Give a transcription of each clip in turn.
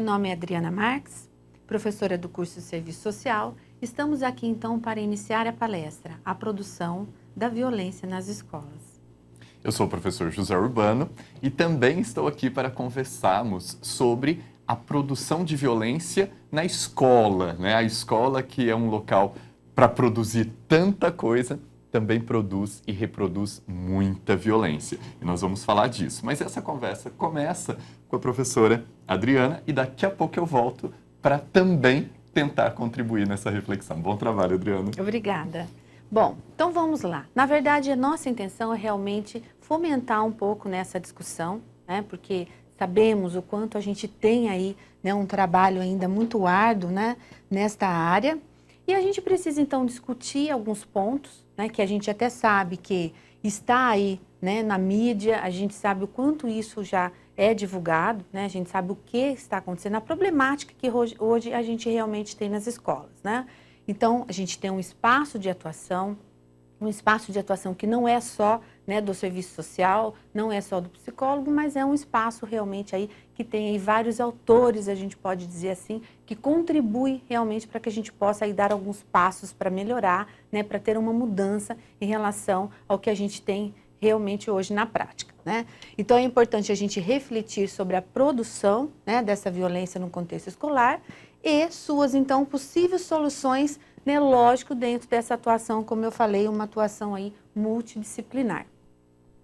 Meu nome é Adriana Marques, professora do curso de Serviço Social. Estamos aqui então para iniciar a palestra, a produção da violência nas escolas. Eu sou o professor José Urbano e também estou aqui para conversarmos sobre a produção de violência na escola, né? A escola, que é um local para produzir tanta coisa, também produz e reproduz muita violência. E nós vamos falar disso. Mas essa conversa começa com a professora Adriana e daqui a pouco eu volto para também tentar contribuir nessa reflexão. Bom trabalho, Adriana. Obrigada. Bom, então vamos lá. Na verdade, a nossa intenção é realmente fomentar um pouco nessa discussão, né? Porque sabemos o quanto a gente tem aí, né, um trabalho ainda muito árduo, né, nesta área. E a gente precisa, então, discutir alguns pontos, né, que a gente até sabe que está aí, né, na mídia, a gente sabe o quanto isso já é divulgado, né, a gente sabe o que está acontecendo, a problemática que hoje a gente realmente tem nas escolas, né. Então, a gente tem um espaço de atuação que não é só, né, do serviço social, não é só do psicólogo, mas é um espaço realmente aí que tem aí vários autores, a gente pode dizer assim, que contribui realmente para que a gente possa aí dar alguns passos para melhorar, né, para ter uma mudança em relação ao que a gente tem realmente hoje na prática, né? Então é importante a gente refletir sobre a produção, né, dessa violência no contexto escolar e suas, então, possíveis soluções, né, lógico, dentro dessa atuação, como eu falei, uma atuação aí multidisciplinar.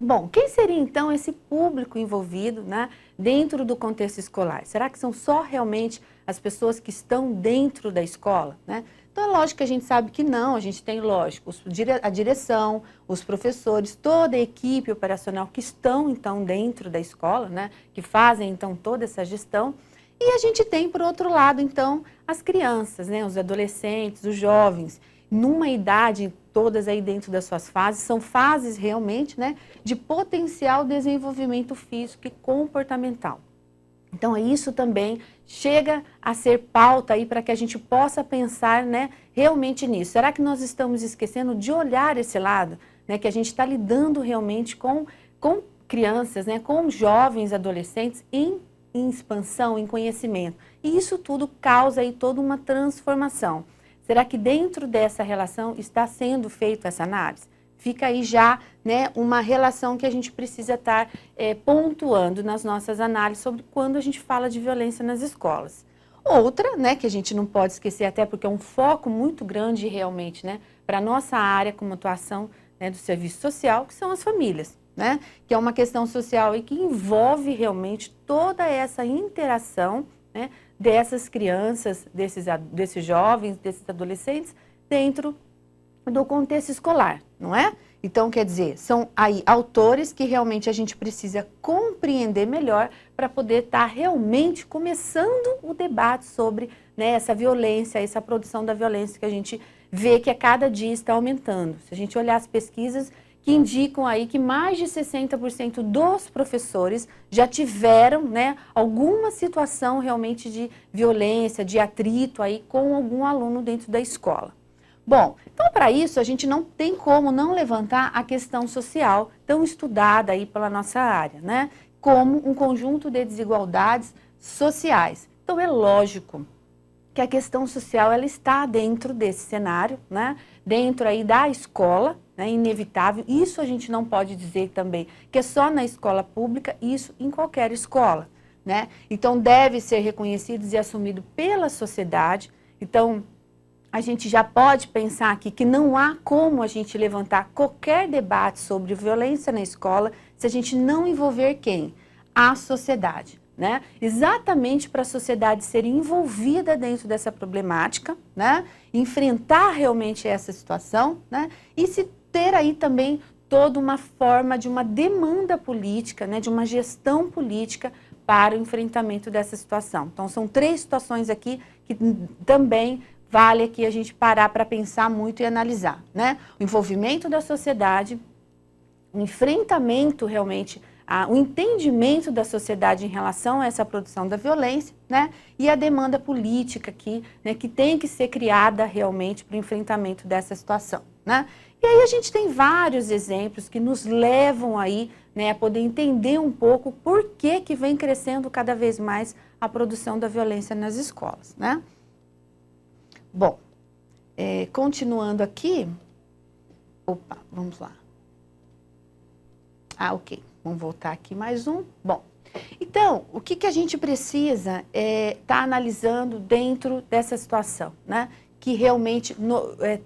Bom, quem seria então esse público envolvido, né, dentro do contexto escolar? Será que são só realmente as pessoas que estão dentro da escola, né? Então é lógico que a gente sabe que não, a gente tem, lógico, a direção, os professores, toda a equipe operacional que estão então dentro da escola, né, que fazem então toda essa gestão. E a gente tem, por outro lado, então, as crianças, né, os adolescentes, os jovens, numa idade, todas aí dentro das suas fases, são fases realmente, né, de potencial desenvolvimento físico e comportamental. Então, isso também chega a ser pauta aí para que a gente possa pensar, né, realmente nisso. Será que nós estamos esquecendo de olhar esse lado, né, que a gente está lidando realmente com crianças, né, com jovens, adolescentes em expansão, em conhecimento. E isso tudo causa aí toda uma transformação. Será que dentro dessa relação está sendo feita essa análise? Fica aí já, né, uma relação que a gente precisa estar pontuando nas nossas análises sobre quando a gente fala de violência nas escolas. Outra, né, que a gente não pode esquecer, até porque é um foco muito grande realmente, né, para a nossa área como atuação, né, do serviço social, que são as famílias. Né? Que é uma questão social e que envolve realmente toda essa interação, né, dessas crianças, desses jovens, desses adolescentes, dentro do contexto escolar, não é? Então, quer dizer, são aí autores que realmente a gente precisa compreender melhor para poder estar realmente começando o debate sobre, né, essa violência, essa produção da violência que a gente vê que a cada dia está aumentando. Se a gente olhar as pesquisas que indicam aí que mais de 60% dos professores já tiveram, né, alguma situação realmente de violência, de atrito aí com algum aluno dentro da escola. Bom, então para isso a gente não tem como não levantar a questão social tão estudada aí pela nossa área, né, como um conjunto de desigualdades sociais. Então é lógico que a questão social ela está dentro desse cenário, né, dentro aí da escola, né, inevitável. Isso a gente não pode dizer também que é só na escola pública, isso em qualquer escola, né? Então deve ser reconhecido e assumido pela sociedade. Então a gente já pode pensar aqui que não há como a gente levantar qualquer debate sobre violência na escola se a gente não envolver quem? A sociedade. Né? Exatamente para a sociedade ser envolvida dentro dessa problemática, né? Enfrentar realmente essa situação, né? E se ter aí também toda uma forma de uma demanda política, né? De uma gestão política para o enfrentamento dessa situação. Então, são 3 situações aqui que também vale aqui a gente parar para pensar muito e analisar, né? O envolvimento da sociedade, o enfrentamento realmente, o entendimento da sociedade em relação a essa produção da violência, né? E a demanda política aqui, né, que tem que ser criada realmente para o enfrentamento dessa situação, né? E aí a gente tem vários exemplos que nos levam aí, né, a poder entender um pouco por que vem crescendo cada vez mais a produção da violência nas escolas, né? Bom, continuando aqui, vamos lá. Ok, vamos voltar aqui mais um. Bom, então, o que a gente precisa tá analisando dentro dessa situação, né? Que realmente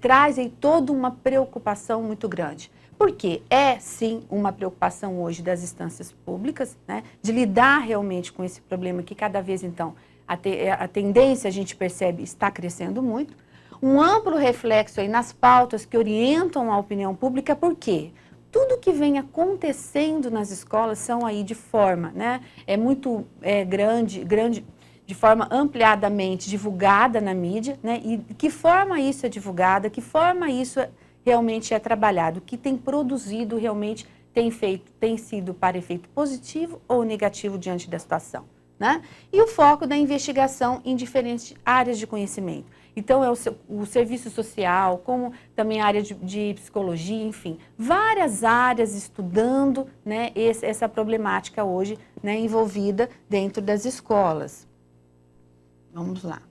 traz aí toda uma preocupação muito grande. Porque sim, uma preocupação hoje das instâncias públicas, né? De lidar realmente com esse problema que cada vez, então, a tendência, a gente percebe, está crescendo muito. Um amplo reflexo aí nas pautas que orientam a opinião pública, por quê? Tudo que vem acontecendo nas escolas são aí de forma, né? Muito grande, de forma ampliadamente divulgada na mídia, né? E que forma isso é divulgada, que forma isso realmente é trabalhado, o que tem produzido realmente tem sido para efeito positivo ou negativo diante da situação, né? E o foco da investigação em diferentes áreas de conhecimento. Então, o serviço social, como também a área de psicologia, enfim, várias áreas estudando, né, essa problemática hoje, né, envolvida dentro das escolas. Vamos lá.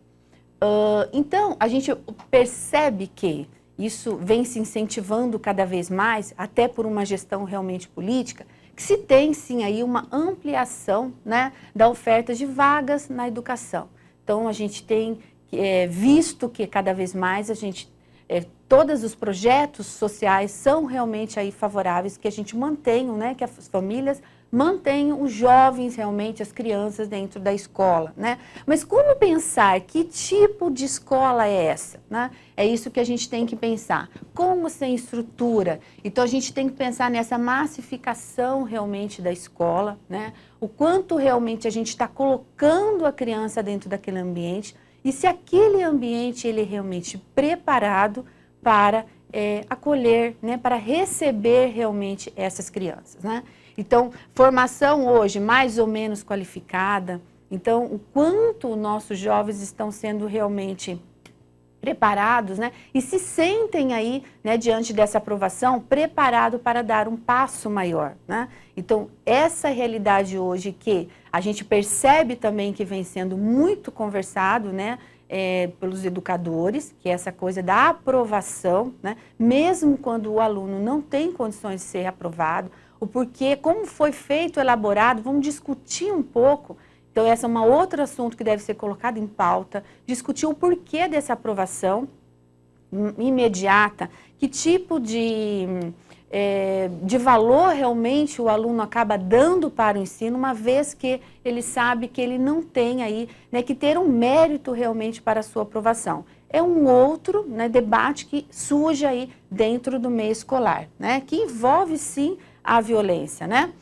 Então, a gente percebe que isso vem se incentivando cada vez mais, até por uma gestão realmente política, que se tem, sim, aí uma ampliação, né, da oferta de vagas na educação. Então, a gente tem visto que cada vez mais todos os projetos sociais são realmente aí favoráveis, que a gente mantenha, né, que as famílias mantenham os jovens realmente, as crianças dentro da escola, né? Mas como pensar? Que tipo de escola é essa, né? É isso que a gente tem que pensar. Como sem estrutura? Então, a gente tem que pensar nessa massificação realmente da escola, né? O quanto realmente a gente está colocando a criança dentro daquele ambiente e se aquele ambiente ele é realmente preparado para acolher, né? Para receber realmente essas crianças, né? Então, formação hoje mais ou menos qualificada. Então, o quanto nossos jovens estão sendo realmente preparados, né? E se sentem aí, né, diante dessa aprovação, preparados para dar um passo maior, né? Então, essa realidade hoje que a gente percebe também que vem sendo muito conversado, né? Pelos educadores, que é essa coisa da aprovação, né? Mesmo quando o aluno não tem condições de ser aprovado, o porquê, como foi feito, elaborado, vamos discutir um pouco. Então, esse é um outro assunto que deve ser colocado em pauta, discutir o porquê dessa aprovação imediata, que tipo de valor realmente o aluno acaba dando para o ensino, uma vez que ele sabe que ele não tem aí, né, que ter um mérito realmente para a sua aprovação. É um outro, né, debate que surge aí dentro do meio escolar, né, que envolve sim a violência, né?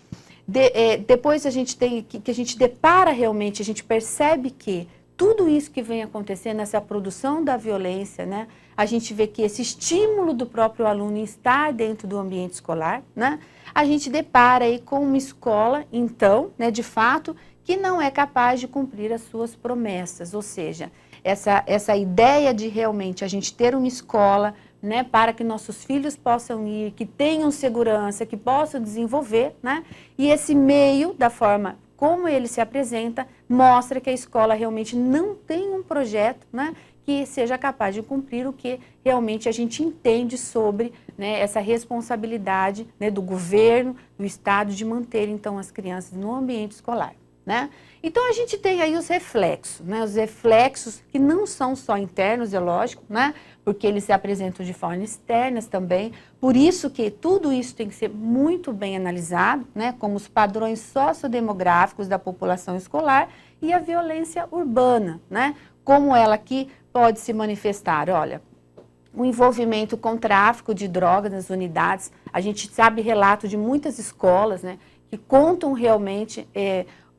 Depois a gente tem que a gente depara realmente, a gente percebe que tudo isso que vem acontecendo, essa produção da violência, né? A gente vê que esse estímulo do próprio aluno em estar dentro do ambiente escolar, né? A gente depara aí com uma escola, então, né, de fato, que não é capaz de cumprir as suas promessas, ou seja, essa ideia de realmente a gente ter uma escola, né, para que nossos filhos possam ir, que tenham segurança, que possam desenvolver, né? E esse meio, da forma como ele se apresenta, mostra que a escola realmente não tem um projeto, né, que seja capaz de cumprir o que realmente a gente entende sobre, né, essa responsabilidade, né, do governo, do Estado, de manter, então, as crianças no ambiente escolar, né? Então, a gente tem aí os reflexos, né, os reflexos que não são só internos, é lógico, né, porque eles se apresentam de forma externas também, por isso que tudo isso tem que ser muito bem analisado, né, como os padrões sociodemográficos da população escolar e a violência urbana, né, como ela aqui pode se manifestar. Olha, o envolvimento com tráfico de drogas nas unidades, a gente sabe relato de muitas escolas, né, que contam realmente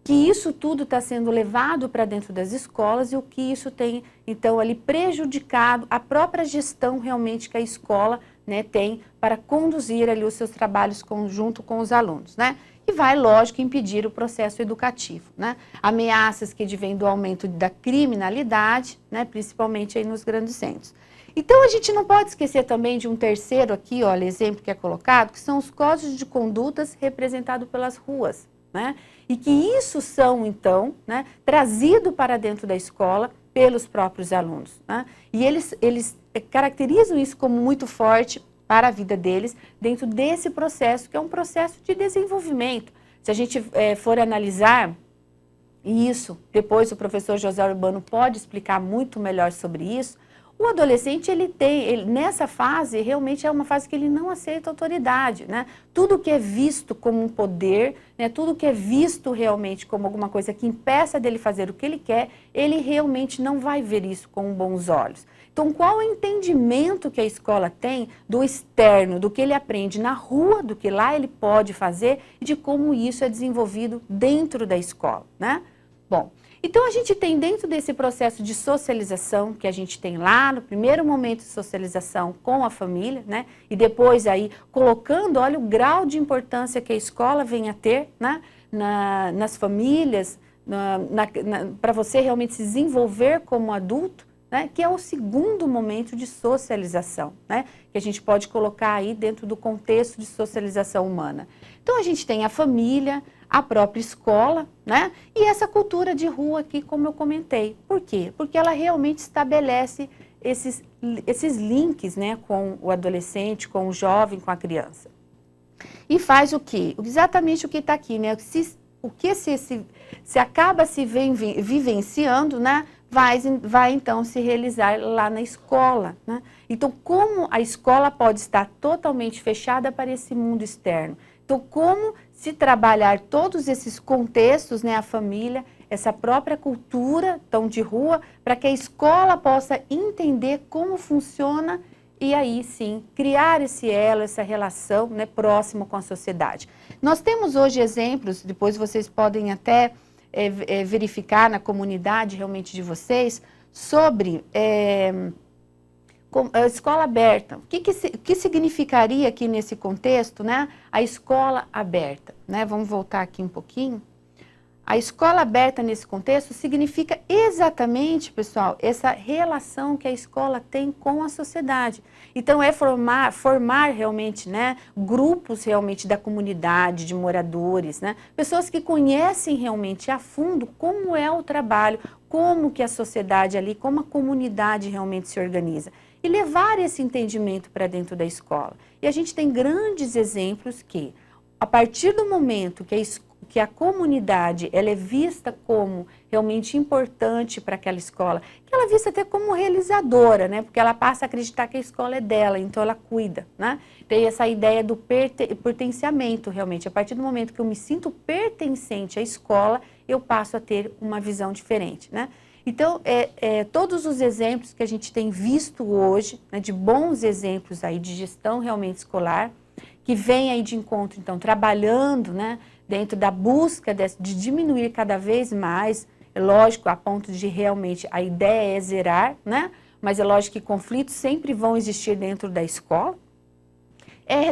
que isso tudo está sendo levado para dentro das escolas e o que isso tem, então, ali prejudicado a própria gestão realmente que a escola, né, tem para conduzir ali os seus trabalhos junto com os alunos, né? E vai, lógico, impedir o processo educativo, né? Ameaças que advêm do aumento da criminalidade, né, principalmente aí nos grandes centros. Então, a gente não pode esquecer também de um terceiro aqui, olha, exemplo que é colocado, que são os códigos de condutas representados pelas ruas, né? E que isso são, então, né, trazido para dentro da escola pelos próprios alunos, né? E eles caracterizam isso como muito forte para a vida deles, dentro desse processo, que é um processo de desenvolvimento. Se a gente for analisar isso, depois o professor José Urbano pode explicar muito melhor sobre isso, o adolescente, nessa fase, realmente é uma fase que ele não aceita autoridade, né? Tudo que é visto como um poder, né? Tudo que é visto realmente como alguma coisa que impeça dele fazer o que ele quer, ele realmente não vai ver isso com bons olhos. Então, qual é o entendimento que a escola tem do externo, do que ele aprende na rua, do que lá ele pode fazer e de como isso é desenvolvido dentro da escola, né? Bom, então a gente tem dentro desse processo de socialização que a gente tem lá no primeiro momento de socialização com a família, né? E depois aí colocando, olha o grau de importância que a escola vem a ter, né? Nas famílias, para você realmente se desenvolver como adulto, né? Que é o segundo momento de socialização, né? Que a gente pode colocar aí dentro do contexto de socialização humana. Então a gente tem a família, a própria escola, né? E essa cultura de rua aqui, como eu comentei. Por quê? Porque ela realmente estabelece esses links, né, com o adolescente, com o jovem, com a criança. E faz o quê? Exatamente o que está aqui, né? O que se acaba se vivenciando, né? Vai então se realizar lá na escola, né? Então, como a escola pode estar totalmente fechada para esse mundo externo? Então, como se trabalhar todos esses contextos, né, a família, essa própria cultura tão de rua, para que a escola possa entender como funciona e aí sim criar esse elo, essa relação, né, próximo com a sociedade. Nós temos hoje exemplos, depois vocês podem até verificar na comunidade realmente de vocês, sobre a escola aberta. O que significaria aqui nesse contexto, né, a escola aberta? Né? Vamos voltar aqui um pouquinho. A escola aberta nesse contexto significa exatamente, pessoal, essa relação que a escola tem com a sociedade. Então, é formar realmente, né, grupos realmente da comunidade, de moradores, né, pessoas que conhecem realmente a fundo como é o trabalho, como que a sociedade ali, como a comunidade realmente se organiza. E levar esse entendimento para dentro da escola. E a gente tem grandes exemplos que, a partir do momento que a comunidade ela é vista como realmente importante para aquela escola, que ela é vista até como realizadora, né? Porque ela passa a acreditar que a escola é dela, então ela cuida, né? Tem essa ideia do pertencimento realmente. A partir do momento que eu me sinto pertencente à escola, eu passo a ter uma visão diferente, né? Então, todos os exemplos que a gente tem visto hoje, né, de bons exemplos aí de gestão realmente escolar, que vem aí de encontro, então, trabalhando, né, dentro da busca de diminuir cada vez mais, é lógico, a ponto de realmente a ideia é zerar, né, mas é lógico que conflitos sempre vão existir dentro da escola,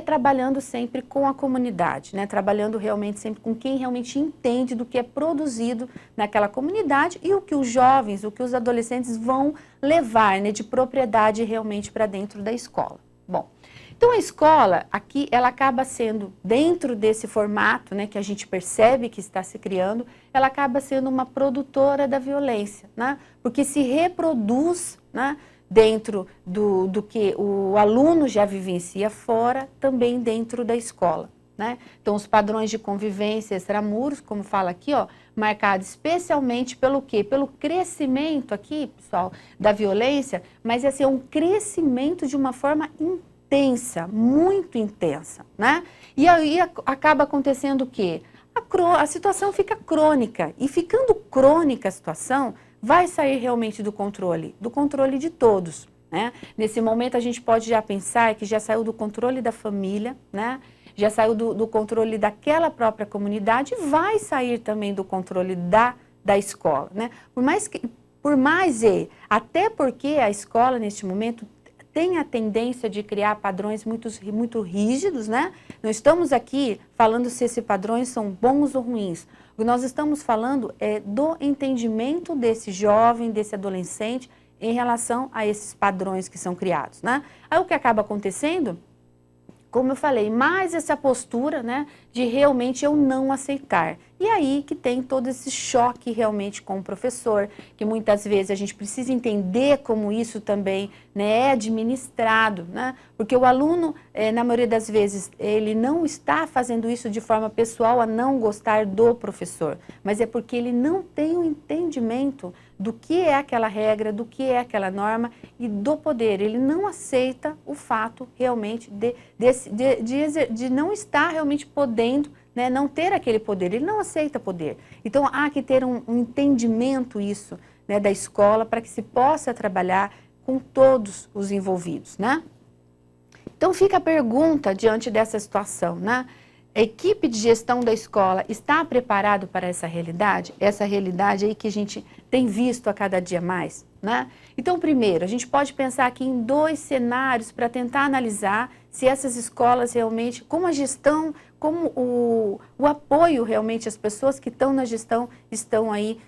trabalhando sempre com a comunidade, né? Trabalhando realmente sempre com quem realmente entende do que é produzido naquela comunidade e o que os jovens, o que os adolescentes vão levar, né, de propriedade realmente para dentro da escola. Bom, então a escola aqui, ela acaba sendo, dentro desse formato, né, que a gente percebe que está se criando, ela acaba sendo uma produtora da violência, né? Porque se reproduz, né, dentro do que o aluno já vivencia fora, também dentro da escola, né? Então, os padrões de convivência extramuros, como fala aqui, ó, marcados especialmente pelo quê? Pelo crescimento aqui, pessoal, da violência, mas assim, é um crescimento de uma forma intensa, muito intensa, né? E aí acaba acontecendo o quê? A situação fica crônica, e ficando crônica a situação, vai sair realmente do controle de todos, né? Nesse momento a gente pode já pensar que já saiu do controle da família, né? Já saiu do controle daquela própria comunidade e vai sair também do controle da escola, né? Até porque a escola neste momento tem a tendência de criar padrões muito rígidos, né? Não estamos aqui falando se esses padrões são bons ou ruins. O que nós estamos falando é do entendimento desse jovem, desse adolescente, em relação a esses padrões que são criados, né? Aí o que acaba acontecendo? como eu falei, mais essa postura, né, de realmente eu não aceitar. E aí que tem todo esse choque realmente com o professor, que muitas vezes a gente precisa entender como isso também, né, é administrado, né? Porque o aluno, na maioria das vezes, ele não está fazendo isso de forma pessoal a não gostar do professor, mas é porque ele não tem o entendimento do que é aquela regra, do que é aquela norma e do poder. Ele não aceita o fato realmente de não estar realmente podendo, né, não ter aquele poder, ele não aceita poder. Então, há que ter um entendimento isso, né, da escola para que se possa trabalhar com todos os envolvidos, né? Então, fica a pergunta diante dessa situação, né? A equipe de gestão da escola está preparado para essa realidade? Essa realidade aí que a gente tem visto a cada dia mais, né? Então, primeiro, a gente pode pensar aqui em 2 cenários para tentar analisar se essas escolas realmente, como a gestão, como o apoio realmente, as pessoas que estão na gestão estão aí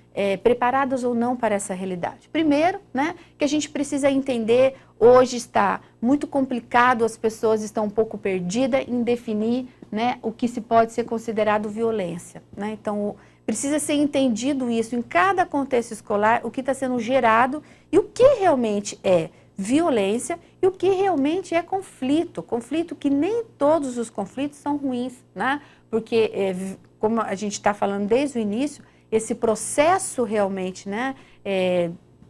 preparadas ou não para essa realidade. Primeiro, né, que a gente precisa entender, hoje está muito complicado, as pessoas estão um pouco perdidas em definir, né, o que se pode ser considerado violência, né? Então, precisa ser entendido isso em cada contexto escolar, o que está sendo gerado e o que realmente é violência e o que realmente é conflito. Conflito que nem todos os conflitos são ruins, né? Porque, como a gente está falando desde o início, esse processo realmente, né,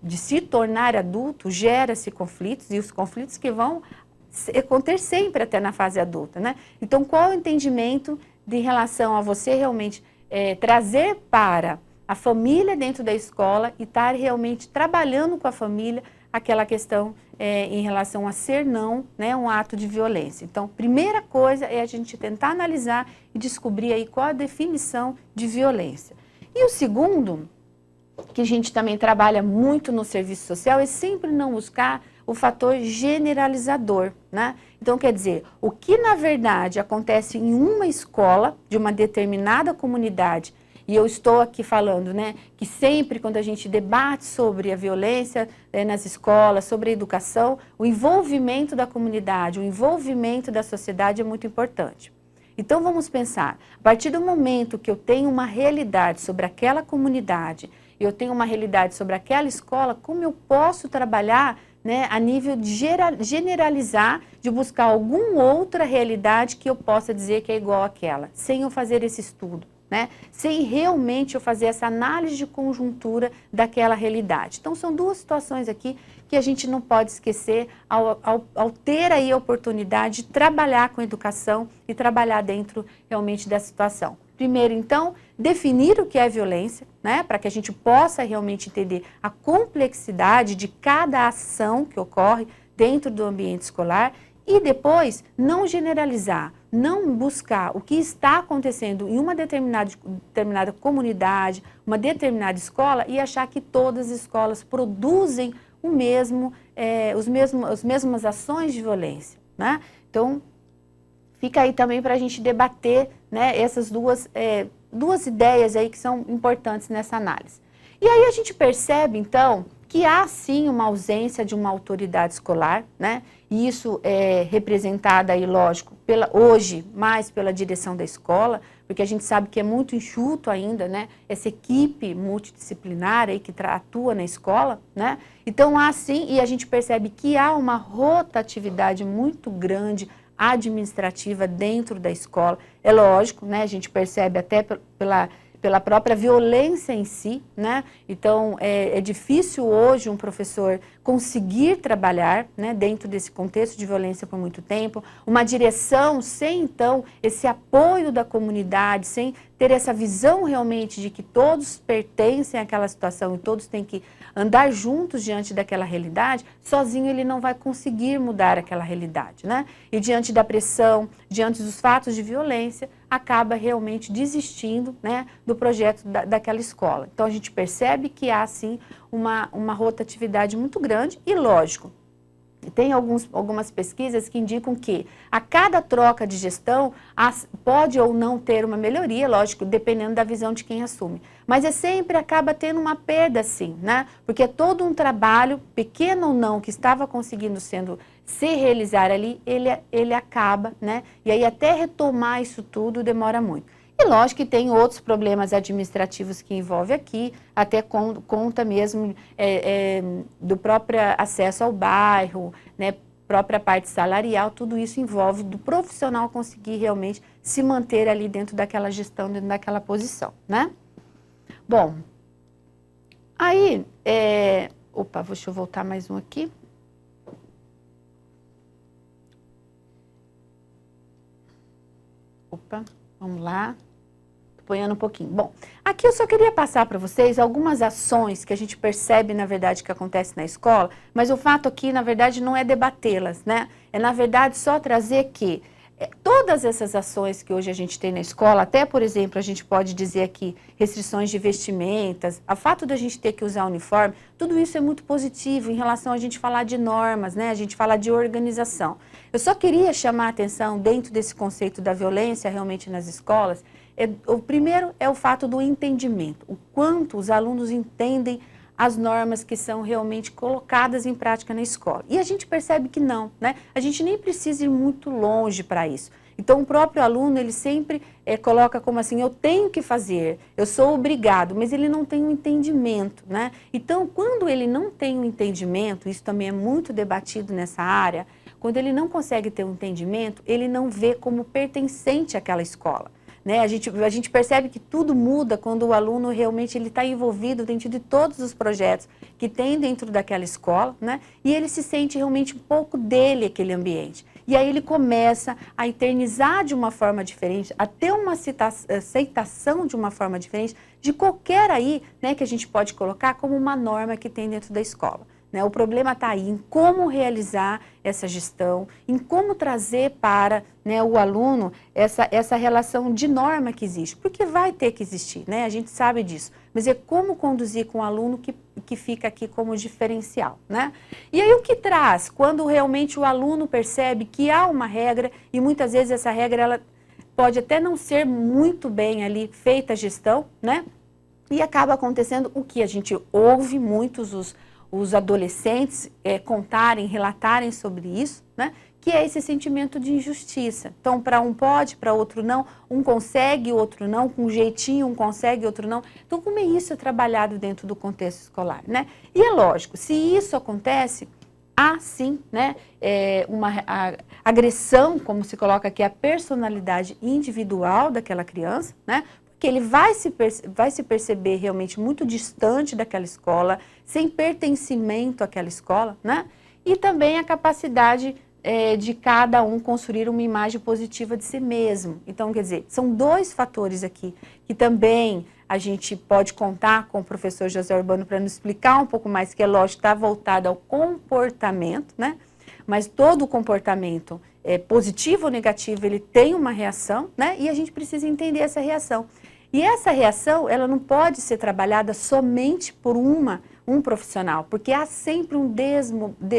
de se tornar adulto gera-se conflitos e os conflitos que vão acontecer sempre até na fase adulta, né? Então, qual o entendimento de relação a você realmente trazer para a família dentro da escola e estar realmente trabalhando com a família aquela questão em relação a ser não, né, um ato de violência. Então, primeira coisa é a gente tentar analisar e descobrir aí qual a definição de violência. E o segundo, que a gente também trabalha muito no serviço social, é sempre não buscar o fator generalizador, né? Então, quer dizer, o que na verdade acontece em uma escola de uma determinada comunidade, e eu estou aqui falando, né, que sempre quando a gente debate sobre a violência nas escolas, sobre a educação, o envolvimento da comunidade, o envolvimento da sociedade é muito importante. Então, vamos pensar, a partir do momento que eu tenho uma realidade sobre aquela comunidade, eu tenho uma realidade sobre aquela escola, como eu posso trabalhar, né, a nível de generalizar, de buscar alguma outra realidade que eu possa dizer que é igual àquela, sem eu fazer esse estudo, né, sem realmente eu fazer essa análise de conjuntura daquela realidade. Então, são 2 situações aqui que a gente não pode esquecer ao ter aí a oportunidade de trabalhar com educação e trabalhar dentro realmente dessa situação. Primeiro, então, definir o que é violência, né, para que a gente possa realmente entender a complexidade de cada ação que ocorre dentro do ambiente escolar e depois não generalizar, não buscar o que está acontecendo em uma determinada comunidade, uma determinada escola e achar que todas as escolas produzem as mesmas ações de violência, né? Então, fica aí também para a gente debater, né, essas duas ideias aí que são importantes nessa análise. E aí a gente percebe, então, que há sim uma ausência de uma autoridade escolar, né? E isso é representado aí, lógico, hoje mais pela direção da escola, porque a gente sabe que é muito enxuto ainda, né? Essa equipe multidisciplinar aí que atua na escola, né? Então há sim, e a gente percebe que há uma rotatividade muito grande administrativa dentro da escola. É lógico, né? A gente percebe até pela própria violência em si, né? Então, é difícil hoje um professor conseguir trabalhar, né, dentro desse contexto de violência por muito tempo, uma direção sem, então, esse apoio da comunidade, sem ter essa visão realmente de que todos pertencem àquela situação e todos têm que andar juntos diante daquela realidade, sozinho ele não vai conseguir mudar aquela realidade, né? E diante da pressão, diante dos fatos de violência, acaba realmente desistindo, né, do projeto daquela escola. Então, a gente percebe que há, sim, uma rotatividade muito grande e, lógico, tem algumas pesquisas que indicam que a cada troca de gestão pode ou não ter uma melhoria, lógico, dependendo da visão de quem assume. Mas sempre acaba tendo uma perda, sim, né? Porque é todo um trabalho, pequeno ou não, que estava conseguindo sendo se realizar ali, ele acaba, né? E aí até retomar isso tudo demora muito. E lógico que tem outros problemas administrativos que envolve aqui, até conta mesmo do próprio acesso ao bairro, né? Própria parte salarial, tudo isso envolve do profissional conseguir realmente se manter ali dentro daquela gestão, dentro daquela posição, né? Bom, aí, deixa eu voltar mais um aqui. Vamos lá. Apoiando um pouquinho. Bom, aqui eu só queria passar para vocês algumas ações que a gente percebe, na verdade, que acontece na escola, mas o fato aqui, na verdade, não é debatê-las, né? É, na verdade, só trazer que todas essas ações que hoje a gente tem na escola, até, por exemplo, a gente pode dizer aqui, restrições de vestimentas, o fato da gente ter que usar uniforme, tudo isso é muito positivo em relação a gente falar de normas, né? A gente falar de organização. Eu só queria chamar a atenção, dentro desse conceito da violência realmente nas escolas, o primeiro é o fato do entendimento, o quanto os alunos entendem as normas que são realmente colocadas em prática na escola. E a gente percebe que não, né? A gente nem precisa ir muito longe para isso. Então, o próprio aluno, ele sempre coloca como assim, eu tenho que fazer, eu sou obrigado, mas ele não tem um entendimento, né? Então, quando ele não tem um entendimento, isso também é muito debatido nessa área, quando ele não consegue ter um entendimento, ele não vê como pertencente àquela escola. Né? A gente percebe que tudo muda quando o aluno realmente está envolvido dentro de todos os projetos que tem dentro daquela escola, né? E ele se sente realmente um pouco dele, aquele ambiente. E aí ele começa a eternizar de uma forma diferente, a ter uma aceitação de uma forma diferente de qualquer aí, né, que a gente pode colocar como uma norma que tem dentro da escola. Né? O problema está aí em como realizar essa gestão, em como trazer para, né, o aluno essa relação de norma que existe, porque vai ter que existir, né? A gente sabe disso, mas é como conduzir com o aluno que fica aqui como diferencial, né? E aí o que traz, quando realmente o aluno percebe que há uma regra, e muitas vezes essa regra ela pode até não ser muito bem ali feita a gestão, né? E acaba acontecendo o que a gente ouve muitos os adolescentes contarem, relatarem sobre isso, né? Que é esse sentimento de injustiça. Então, para um pode, para outro não, um consegue, outro não, com um jeitinho, um consegue, outro não. Então, como é isso trabalhado dentro do contexto escolar, né? E é lógico, se isso acontece, há sim, né, uma agressão, como se coloca aqui, a personalidade individual daquela criança, né? Que ele vai se perceber realmente muito distante daquela escola, sem pertencimento àquela escola, né? E também a capacidade de cada um construir uma imagem positiva de si mesmo. Então, quer dizer, são dois fatores aqui que também a gente pode contar com o professor José Urbano para nos explicar um pouco mais, que é lógico, está voltado ao comportamento, né? Mas todo o comportamento, positivo ou negativo, ele tem uma reação, né? E a gente precisa entender essa reação. E essa reação, ela não pode ser trabalhada somente por um profissional, porque há sempre um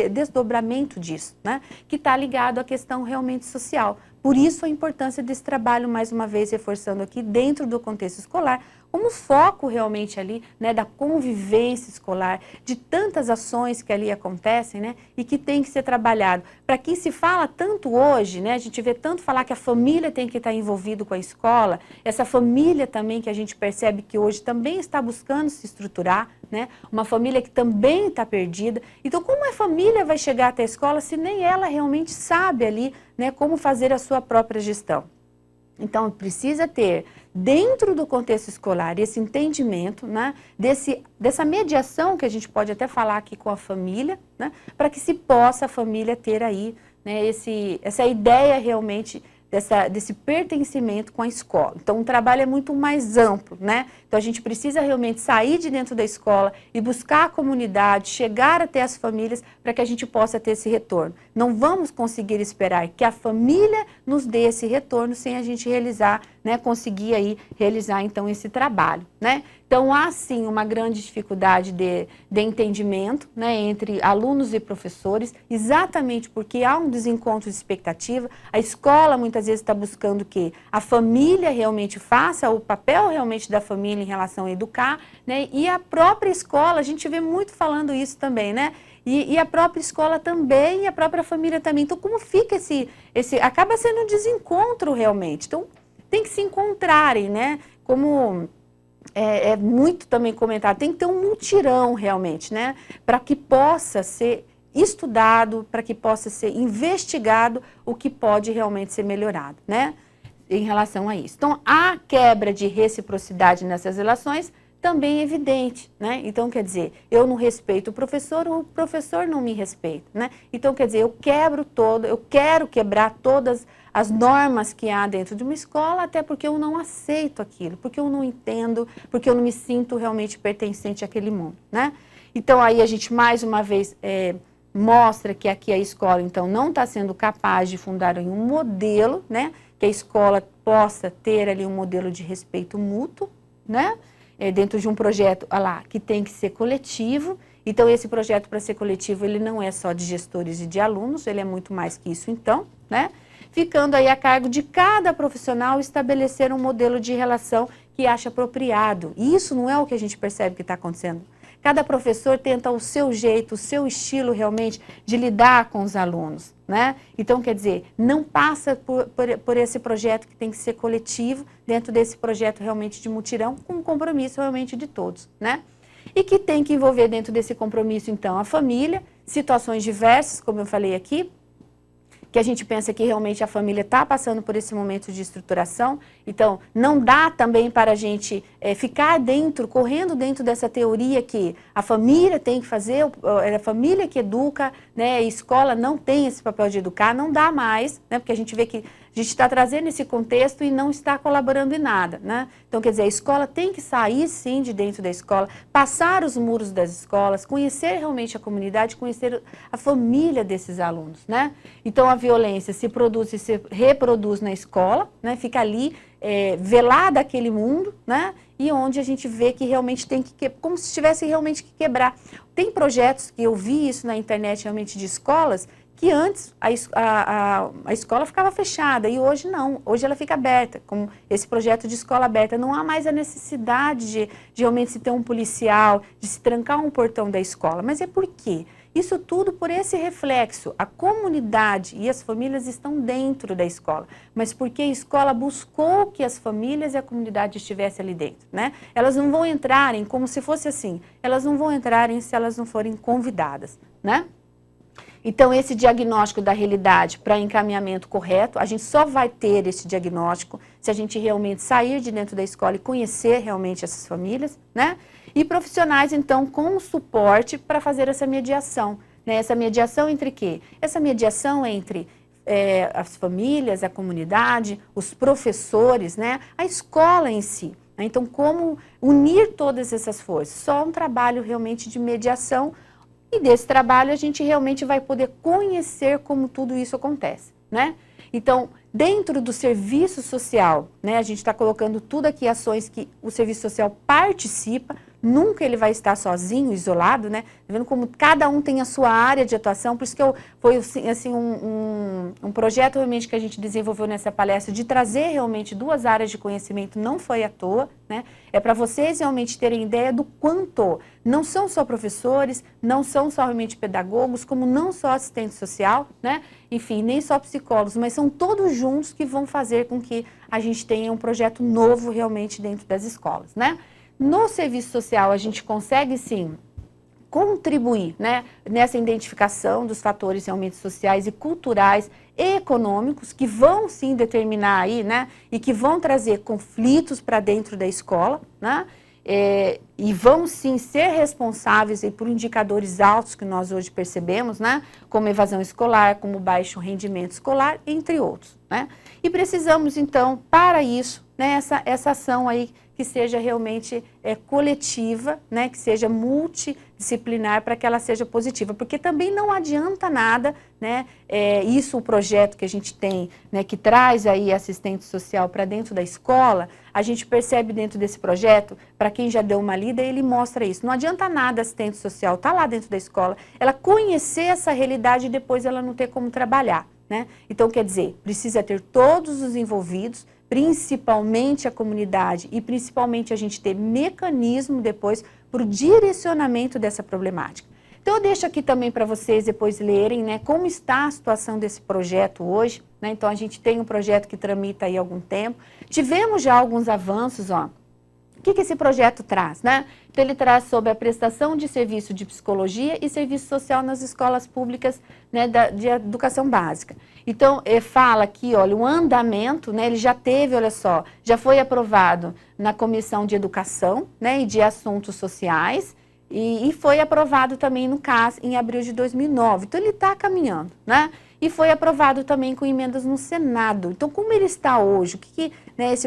desdobramento disso, né? Que está ligado à questão realmente social. Por isso a importância desse trabalho, mais uma vez reforçando aqui, dentro do contexto escolar, como foco realmente ali, né, da convivência escolar, de tantas ações que ali acontecem, né, e que tem que ser trabalhado. Para que se fala tanto hoje, né, a gente vê tanto falar que a família tem que estar envolvido com a escola, essa família também que a gente percebe que hoje também está buscando se estruturar, né, uma família que também está perdida. Então, como a família vai chegar até a escola se nem ela realmente sabe ali, né, como fazer a sua própria gestão? Então, precisa ter, dentro do contexto escolar, esse entendimento, né, dessa mediação que a gente pode até falar aqui com a família, né, para que se possa a família ter aí, né, essa ideia realmente desse pertencimento com a escola. Então, o trabalho é muito mais amplo, né? Então, a gente precisa realmente sair de dentro da escola e buscar a comunidade, chegar até as famílias para que a gente possa ter esse retorno. Não vamos conseguir esperar que a família nos dê esse retorno sem a gente realizar, né, conseguir aí realizar, então, esse trabalho, né? Então, há sim uma grande dificuldade de entendimento, né, entre alunos e professores, exatamente porque há um desencontro de expectativa. A escola muitas vezes está buscando que a família realmente faça o papel realmente da família em relação a educar, né, e a própria escola, a gente vê muito falando isso também, né? E a própria escola também, e a própria família também. Então, como fica acaba sendo um desencontro realmente. Então, tem que se encontrarem, né? Como é muito também comentado, tem que ter um mutirão realmente, né? Para que possa ser estudado, para que possa ser investigado o que pode realmente ser melhorado, né? Em relação a isso. Então, a quebra de reciprocidade nessas relações também é evidente, né? Então, quer dizer, eu não respeito o professor não me respeita, né? Então, quer dizer, eu quero quebrar todas as normas que há dentro de uma escola, até porque eu não aceito aquilo, porque eu não entendo, porque eu não me sinto realmente pertencente àquele mundo, né? Então, aí a gente, mais uma vez, mostra que aqui a escola, então, não está sendo capaz de fundar um modelo, né? Que a escola possa ter ali um modelo de respeito mútuo, né? Dentro de um projeto que tem que ser coletivo. Então, esse projeto, para ser coletivo, ele não é só de gestores e de alunos, ele é muito mais que isso, então, né? Ficando aí a cargo de cada profissional estabelecer um modelo de relação que acha apropriado. E isso não é o que a gente percebe que está acontecendo. Cada professor tenta o seu jeito, o seu estilo realmente de lidar com os alunos, né? Então, quer dizer, não passa por esse projeto que tem que ser coletivo, dentro desse projeto realmente de mutirão, com um compromisso realmente de todos, né? E que tem que envolver dentro desse compromisso, então, a família, situações diversas, como eu falei aqui, que a gente pensa que realmente a família está passando por esse momento de estruturação. Então, não dá também para a gente ficar correndo dentro dessa teoria que a família tem que fazer, é a família que educa, né? A escola não tem esse papel de educar, não dá mais, né? Porque a gente vê que a gente está trazendo esse contexto e não está colaborando em nada, né? Então, quer dizer, a escola tem que sair, sim, de dentro da escola, passar os muros das escolas, conhecer realmente a comunidade, conhecer a família desses alunos, né? Então, a violência se produz e se reproduz na escola, né? Fica ali velada aquele mundo, né? E onde a gente vê que realmente tem que, como se tivesse realmente que quebrar. Tem projetos que eu vi isso na internet realmente de escolas, que antes a escola ficava fechada e hoje não, hoje ela fica aberta, como esse projeto de escola aberta. Não há mais a necessidade de realmente se ter um policial, de se trancar um portão da escola. Mas é por quê? Isso tudo por esse reflexo. A comunidade e as famílias estão dentro da escola, mas porque a escola buscou que as famílias e a comunidade estivessem ali dentro, né? Elas não vão entrarem como se fosse assim, elas não vão entrarem se elas não forem convidadas, né? Então, esse diagnóstico da realidade para encaminhamento correto, a gente só vai ter esse diagnóstico se a gente realmente sair de dentro da escola e conhecer realmente essas famílias, né? E profissionais, então, com suporte para fazer essa mediação, né? Essa mediação entre quê? Essa mediação entre as famílias, a comunidade, os professores, né? A escola em si. Né? Então, como unir todas essas forças? Só um trabalho realmente de mediação. E desse trabalho a gente realmente vai poder conhecer como tudo isso acontece, né? Então, dentro do serviço social, né, a gente está colocando tudo aqui, ações que o serviço social participa, nunca ele vai estar sozinho, isolado, né? Tá vendo como cada um tem a sua área de atuação, por isso que foi assim, um projeto realmente que a gente desenvolveu nessa palestra de trazer realmente duas áreas de conhecimento, não foi à toa, né? É para vocês realmente terem ideia do quanto não são só professores, não são só realmente pedagogos, como não só assistente social, né? Enfim, nem só psicólogos, mas são todos juntos que vão fazer com que a gente tenha um projeto novo realmente dentro das escolas, né? No serviço social, a gente consegue, sim, contribuir, né, nessa identificação dos fatores realmente sociais e culturais e econômicos que vão, sim, determinar aí, né, e que vão trazer conflitos para dentro da escola, né, e vão, sim, ser responsáveis aí por indicadores altos que nós hoje percebemos, né, como evasão escolar, como baixo rendimento escolar, entre outros, né. E precisamos, então, para isso, né, essa ação aí que seja realmente coletiva, né, que seja multidisciplinar para que ela seja positiva, porque também não adianta nada, né, isso o projeto que a gente tem, né, que traz aí assistente social para dentro da escola, a gente percebe dentro desse projeto, para quem já deu uma lida, ele mostra isso, não adianta nada a assistente social estar lá dentro da escola, ela conhecer essa realidade e depois ela não ter como trabalhar, né, então quer dizer, precisa ter todos os envolvidos, principalmente a comunidade e principalmente a gente ter mecanismo depois para o direcionamento dessa problemática. Então, eu deixo aqui também para vocês depois lerem, né, como está a situação desse projeto hoje, né? Então, a gente tem um projeto que tramita aí há algum tempo. Tivemos já alguns avanços, ó. O que esse projeto traz, né? Então, ele traz sobre a prestação de serviço de psicologia e serviço social nas escolas públicas, né, de educação básica. Então, fala aqui, olha, o andamento, né, ele já teve, olha só, já foi aprovado na Comissão de Educação, né, e de Assuntos Sociais, e foi aprovado também no CAS em abril de 2009. Então, ele está caminhando, né? E foi aprovado também com emendas no Senado. Então, como ele está hoje?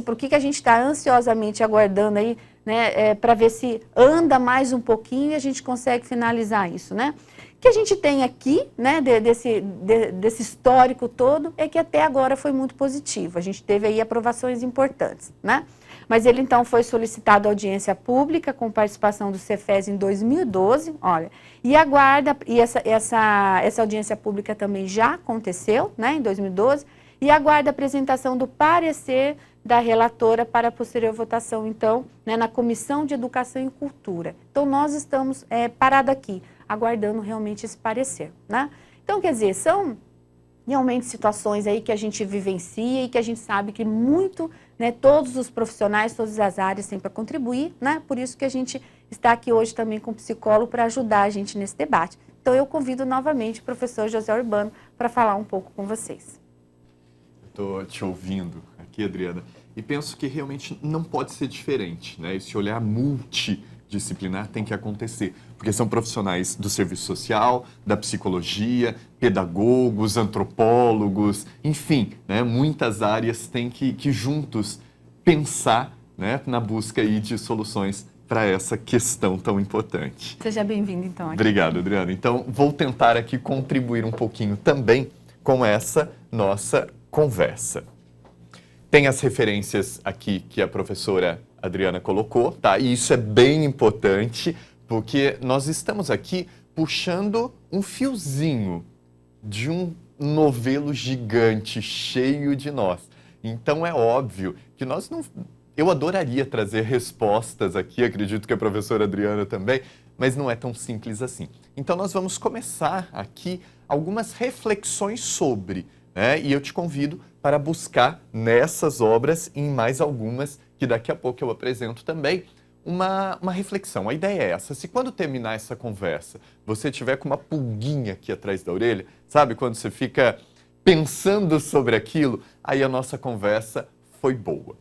Por que a gente está ansiosamente aguardando aí, né, para ver se anda mais um pouquinho e a gente consegue finalizar isso, né? O que a gente tem aqui, né, desse histórico todo, é que até agora foi muito positivo. A gente teve aí aprovações importantes, né? Mas ele, então, foi solicitado audiência pública com participação do Cefes em 2012, olha, e aguarda, e essa audiência pública também já aconteceu, né, em 2012, e aguarda a apresentação do parecer da relatora para a posterior votação, então, né, na Comissão de Educação e Cultura. Então, nós estamos parados aqui, aguardando realmente esse parecer, né? Então, quer dizer, são realmente situações aí que a gente vivencia e que a gente sabe que muito, né, todos os profissionais, todas as áreas têm para contribuir, né? Por isso que a gente está aqui hoje também com o psicólogo para ajudar a gente nesse debate. Então, eu convido novamente o professor José Urbano para falar um pouco com vocês. Estou te ouvindo aqui, Adriana, e penso que realmente não pode ser diferente, né? Esse olhar multidisciplinar tem que acontecer, porque são profissionais do serviço social, da psicologia, pedagogos, antropólogos, enfim, né? Muitas áreas têm que juntos pensar, né, na busca aí de soluções para essa questão tão importante. Seja bem-vindo, então. Aqui. Obrigado, Adriana. Então, vou tentar aqui contribuir um pouquinho também com essa nossa conversa. Tem as referências aqui que a professora Adriana colocou, tá? E isso é bem importante, porque nós estamos aqui puxando um fiozinho de um novelo gigante, cheio de nós. Então, é óbvio que nós não... Eu adoraria trazer respostas aqui, acredito que a professora Adriana também, mas não é tão simples assim. Então, nós vamos começar aqui algumas reflexões sobre, né? E eu te convido para buscar nessas obras e em mais algumas, que daqui a pouco eu apresento também, uma reflexão. A ideia é essa: se quando terminar essa conversa, você tiver com uma pulguinha aqui atrás da orelha, sabe, quando você fica pensando sobre aquilo, aí a nossa conversa foi boa.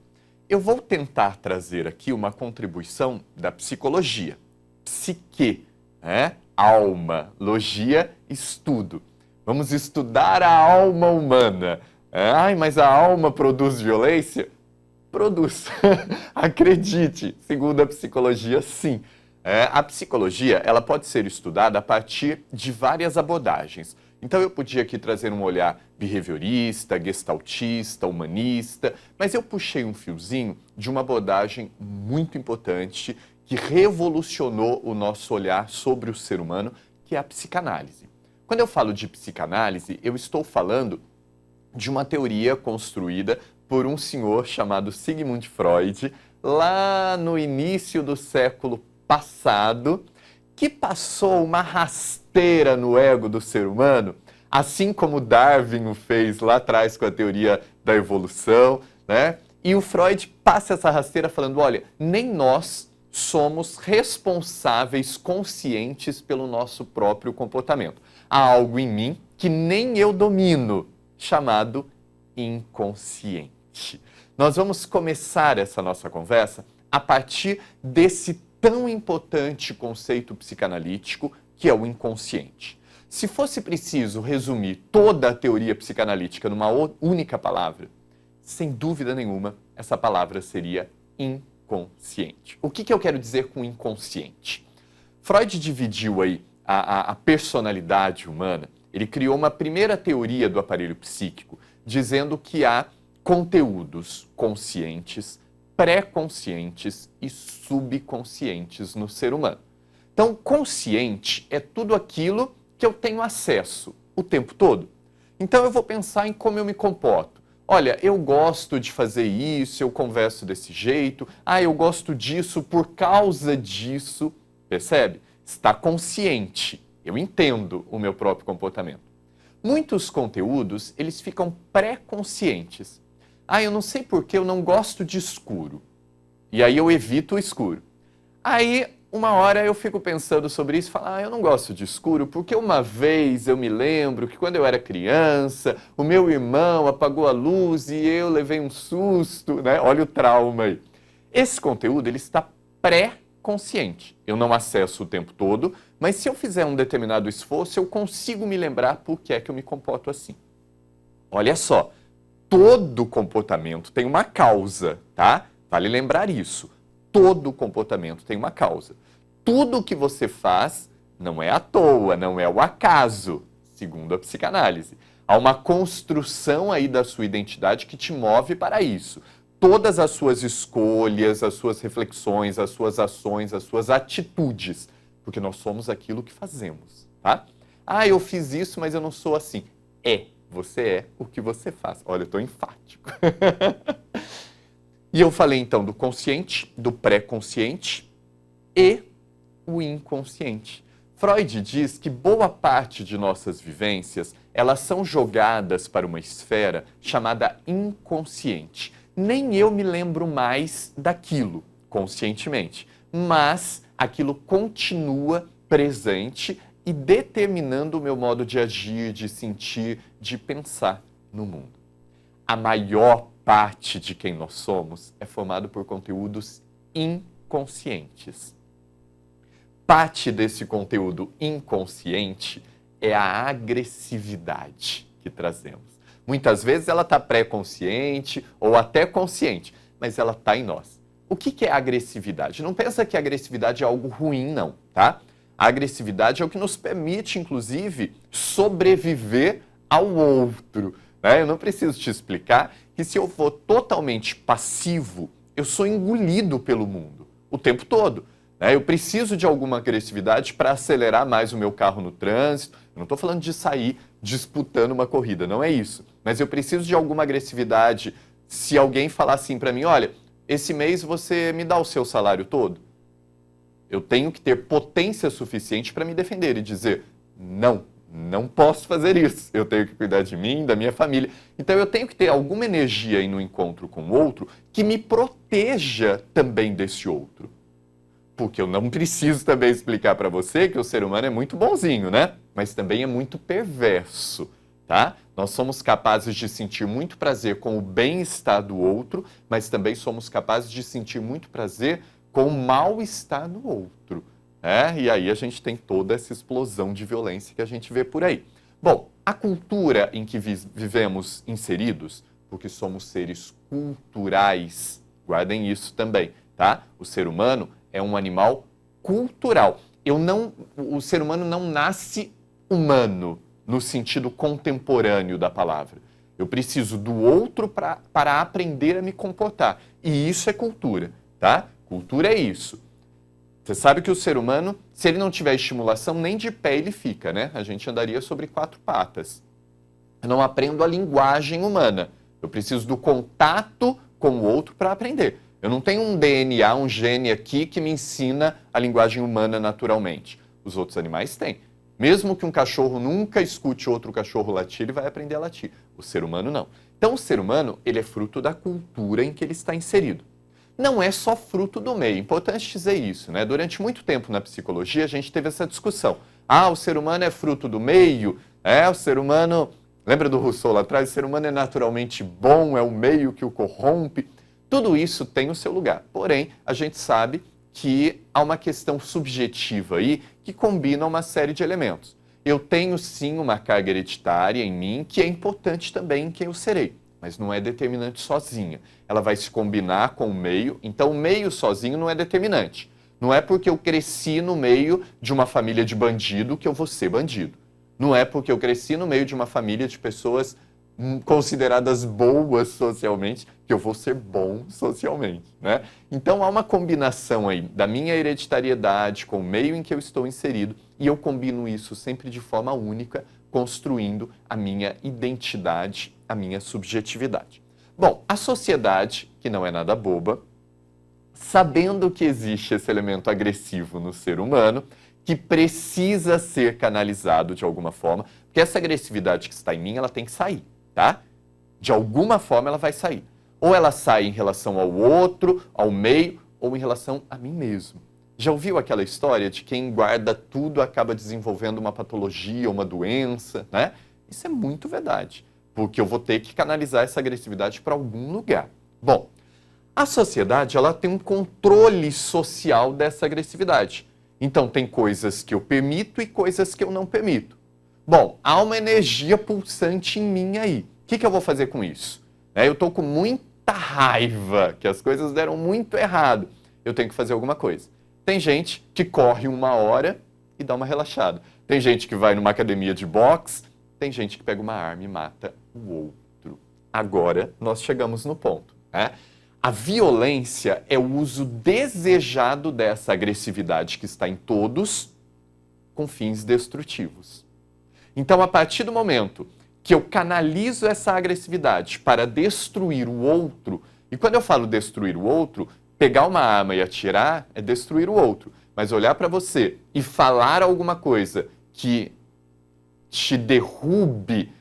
Eu vou tentar trazer aqui uma contribuição da psicologia. Psique, né? Alma, logia, estudo. Vamos estudar a alma humana. Ai, mas a alma produz violência? Produz. Acredite, segundo a psicologia, sim. A psicologia, ela pode ser estudada a partir de várias abordagens. Então, eu podia aqui trazer um olhar behaviorista, gestaltista, humanista, mas eu puxei um fiozinho de uma abordagem muito importante que revolucionou o nosso olhar sobre o ser humano, que é a psicanálise. Quando eu falo de psicanálise, eu estou falando de uma teoria construída por um senhor chamado Sigmund Freud, lá no início do século passado, que passou uma rasteira no ego do ser humano, assim como Darwin o fez lá atrás com a teoria da evolução, né? E o Freud passa essa rasteira falando, olha, nem nós somos responsáveis, conscientes pelo nosso próprio comportamento. Há algo em mim que nem eu domino, chamado inconsciente. Nós vamos começar essa nossa conversa a partir desse tão importante conceito psicanalítico que é o inconsciente. Se fosse preciso resumir toda a teoria psicanalítica numa única palavra, sem dúvida nenhuma, essa palavra seria inconsciente. O que eu quero dizer com inconsciente? Freud dividiu aí a personalidade humana. Ele criou uma primeira teoria do aparelho psíquico, dizendo que há conteúdos conscientes, pré-conscientes e subconscientes no ser humano. Então, consciente é tudo aquilo que eu tenho acesso o tempo todo. Então, eu vou pensar em como eu me comporto. Olha, eu gosto de fazer isso, eu converso desse jeito, eu gosto disso por causa disso, percebe? Está consciente. Eu entendo o meu próprio comportamento. Muitos conteúdos, eles ficam pré-conscientes. Eu não sei por que eu não gosto de escuro. E aí eu evito o escuro. Aí, uma hora eu fico pensando sobre isso e falo, eu não gosto de escuro porque uma vez eu me lembro que quando eu era criança, o meu irmão apagou a luz e eu levei um susto, né? Olha o trauma aí. Esse conteúdo, ele está pré-consciente. Eu não acesso o tempo todo, mas se eu fizer um determinado esforço, eu consigo me lembrar por que é que eu me comporto assim. Olha só, todo comportamento tem uma causa, tá? Vale lembrar isso. Todo comportamento tem uma causa. Tudo que você faz não é à toa, não é o acaso, segundo a psicanálise. Há uma construção aí da sua identidade que te move para isso. Todas as suas escolhas, as suas reflexões, as suas ações, as suas atitudes, porque nós somos aquilo que fazemos, tá? Eu fiz isso, mas eu não sou assim. Você é o que você faz. Olha, eu estou enfático. E eu falei então do consciente, do pré-consciente e o inconsciente. Freud diz que boa parte de nossas vivências, elas são jogadas para uma esfera chamada inconsciente. Nem eu me lembro mais daquilo conscientemente, mas aquilo continua presente e determinando o meu modo de agir, de sentir, de pensar no mundo. A maior parte de quem nós somos é formado por conteúdos inconscientes. Parte desse conteúdo inconsciente é a agressividade que trazemos. Muitas vezes ela está pré-consciente ou até consciente, mas ela está em nós. O que é agressividade? Não pensa que a agressividade é algo ruim, não, tá? A agressividade é o que nos permite, inclusive, sobreviver ao outro. Eu não preciso te explicar que se eu for totalmente passivo, eu sou engolido pelo mundo o tempo todo. Eu preciso de alguma agressividade para acelerar mais o meu carro no trânsito. Eu não estou falando de sair disputando uma corrida, não é isso. Mas eu preciso de alguma agressividade se alguém falar assim para mim, olha, esse mês você me dá o seu salário todo? Eu tenho que ter potência suficiente para me defender e dizer, não posso fazer isso. Eu tenho que cuidar de mim, da minha família. Então eu tenho que ter alguma energia aí no encontro com o outro que me proteja também desse outro. Porque eu não preciso também explicar para você que o ser humano é muito bonzinho, né? Mas também é muito perverso, tá? Nós somos capazes de sentir muito prazer com o bem-estar do outro, mas também somos capazes de sentir muito prazer com o mal-estar do outro. E aí a gente tem toda essa explosão de violência que a gente vê por aí. Bom, a cultura em que vivemos inseridos, porque somos seres culturais, guardem isso também, tá? O ser humano é um animal cultural. O ser humano não nasce humano no sentido contemporâneo da palavra. Eu preciso do outro para aprender a me comportar. E isso é cultura, tá? Cultura é isso. Você sabe que o ser humano, se ele não tiver estimulação, nem de pé ele fica, né? A gente andaria sobre 4 patas. Eu não aprendo a linguagem humana. Eu preciso do contato com o outro para aprender. Eu não tenho um DNA, um gene aqui que me ensina a linguagem humana naturalmente. Os outros animais têm. Mesmo que um cachorro nunca escute outro cachorro latir, ele vai aprender a latir. O ser humano não. Então o ser humano, ele é fruto da cultura em que ele está inserido. Não é só fruto do meio. Importante dizer isso, né? Durante muito tempo na psicologia a gente teve essa discussão. O ser humano é fruto do meio, o ser humano... Lembra do Rousseau lá atrás? O ser humano é naturalmente bom, é o meio que o corrompe. Tudo isso tem o seu lugar. Porém, a gente sabe que há uma questão subjetiva aí que combina uma série de elementos. Eu tenho sim uma carga hereditária em mim que é importante também em quem eu serei, mas não é determinante sozinha. Ela vai se combinar com o meio, então o meio sozinho não é determinante. Não é porque eu cresci no meio de uma família de bandido que eu vou ser bandido. Não é porque eu cresci no meio de uma família de pessoas consideradas boas socialmente que eu vou ser bom socialmente, né? Então há uma combinação aí da minha hereditariedade com o meio em que eu estou inserido e eu combino isso sempre de forma única, construindo a minha identidade, a minha subjetividade. Bom, a sociedade, que não é nada boba, sabendo que existe esse elemento agressivo no ser humano, que precisa ser canalizado de alguma forma, porque essa agressividade que está em mim, ela tem que sair, tá? De alguma forma ela vai sair. Ou ela sai em relação ao outro, ao meio, ou em relação a mim mesmo. Já ouviu aquela história de quem guarda tudo acaba desenvolvendo uma patologia, uma doença, né? Isso é muito verdade, porque eu vou ter que canalizar essa agressividade para algum lugar. Bom, a sociedade, ela tem um controle social dessa agressividade. Então, tem coisas que eu permito e coisas que eu não permito. Bom, há uma energia pulsante em mim aí. O que eu vou fazer com isso? Eu estou com muita raiva, que as coisas deram muito errado. Eu tenho que fazer alguma coisa. Tem gente que corre 1 hora e dá uma relaxada. Tem gente que vai numa academia de boxe. Tem gente que pega uma arma e mata o outro. Agora, nós chegamos no ponto, né? A violência é o uso desejado dessa agressividade que está em todos com fins destrutivos. Então, a partir do momento que eu canalizo essa agressividade para destruir o outro, e quando eu falo destruir o outro, pegar uma arma e atirar é destruir o outro, mas olhar para você e falar alguma coisa que te derrube,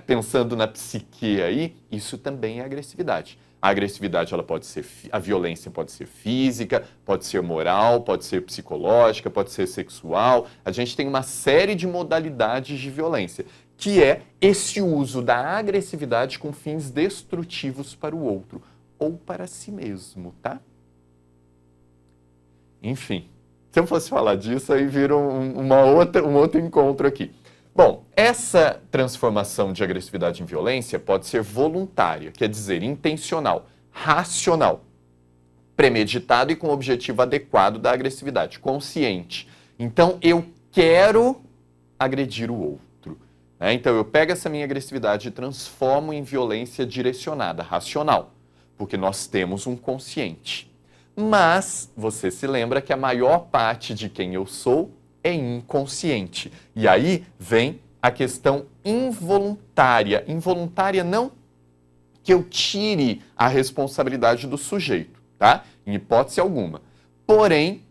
pensando na psique aí, isso também é agressividade. A agressividade, ela pode ser, a violência pode ser física, pode ser moral, pode ser psicológica, pode ser sexual. A gente tem uma série de modalidades de violência, que é esse uso da agressividade com fins destrutivos para o outro ou para si mesmo, tá? Enfim, se eu fosse falar disso, aí vira um outro encontro aqui. Bom, essa transformação de agressividade em violência pode ser voluntária, quer dizer, intencional, racional, premeditado e com o objetivo adequado da agressividade, consciente. Então, eu quero agredir o outro. Então, eu pego essa minha agressividade e transformo em violência direcionada, racional, porque nós temos um consciente. Mas você se lembra que a maior parte de quem eu sou é inconsciente. E aí vem a questão involuntária. Involuntária não que eu tire a responsabilidade do sujeito, tá? Em hipótese alguma. Porém,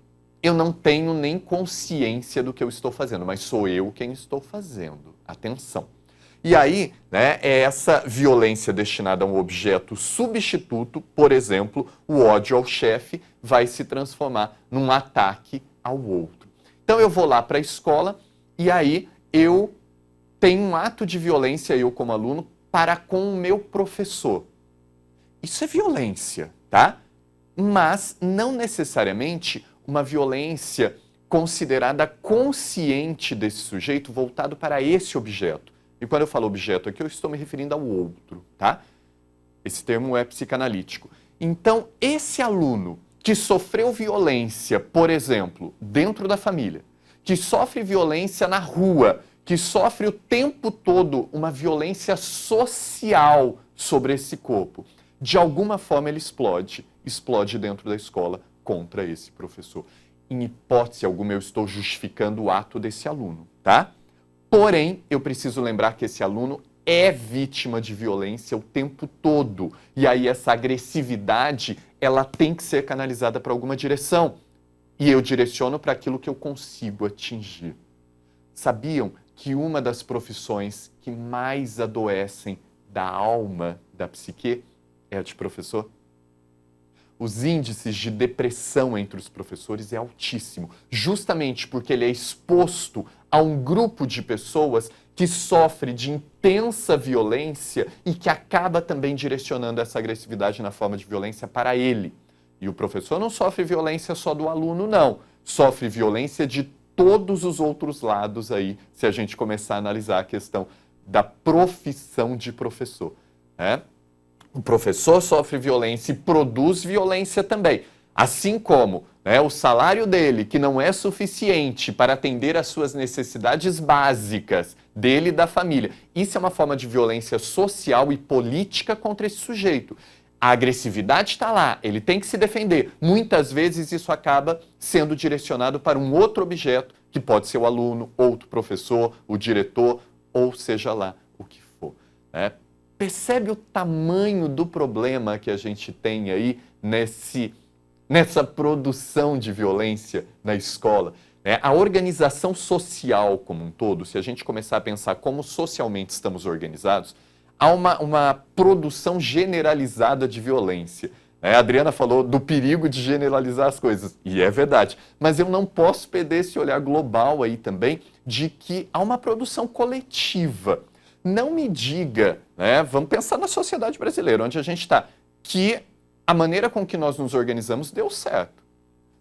eu não tenho nem consciência do que eu estou fazendo, mas sou eu quem estou fazendo. Atenção. E aí, é essa violência destinada a um objeto substituto, por exemplo, o ódio ao chefe vai se transformar num ataque ao outro. Então eu vou lá para a escola e aí eu tenho um ato de violência, eu como aluno, para com o meu professor. Isso é violência, tá? Mas não necessariamente uma violência considerada consciente desse sujeito voltado para esse objeto. E quando eu falo objeto aqui, eu estou me referindo ao outro, tá? Esse termo é psicanalítico. Então, esse aluno que sofreu violência, por exemplo, dentro da família, que sofre violência na rua, que sofre o tempo todo uma violência social sobre esse corpo, de alguma forma ele explode dentro da escola contra esse professor. Em hipótese alguma, eu estou justificando o ato desse aluno, tá? Porém, eu preciso lembrar que esse aluno é vítima de violência o tempo todo. E aí essa agressividade, ela tem que ser canalizada para alguma direção. E eu direciono para aquilo que eu consigo atingir. Sabiam que uma das profissões que mais adoecem da alma, da psique, é a de professor? Os índices de depressão entre os professores é altíssimo, justamente porque ele é exposto a um grupo de pessoas que sofre de intensa violência e que acaba também direcionando essa agressividade na forma de violência para ele. E o professor não sofre violência só do aluno, não. Sofre violência de todos os outros lados aí, se a gente começar a analisar a questão da profissão de professor, né? O professor sofre violência e produz violência também. Assim como o salário dele, que não é suficiente para atender às suas necessidades básicas dele e da família. Isso é uma forma de violência social e política contra esse sujeito. A agressividade está lá, ele tem que se defender. Muitas vezes isso acaba sendo direcionado para um outro objeto, que pode ser o aluno, outro professor, o diretor, ou seja lá o que for, né? Percebe o tamanho do problema que a gente tem aí nessa produção de violência na escola? né? A organização social como um todo, se a gente começar a pensar como socialmente estamos organizados, há uma produção generalizada de violência. A Adriana falou do perigo de generalizar as coisas, e é verdade. Mas eu não posso perder esse olhar global aí também de que há uma produção coletiva. Não me diga, né, vamos pensar na sociedade brasileira, onde a gente está, que a maneira com que nós nos organizamos deu certo.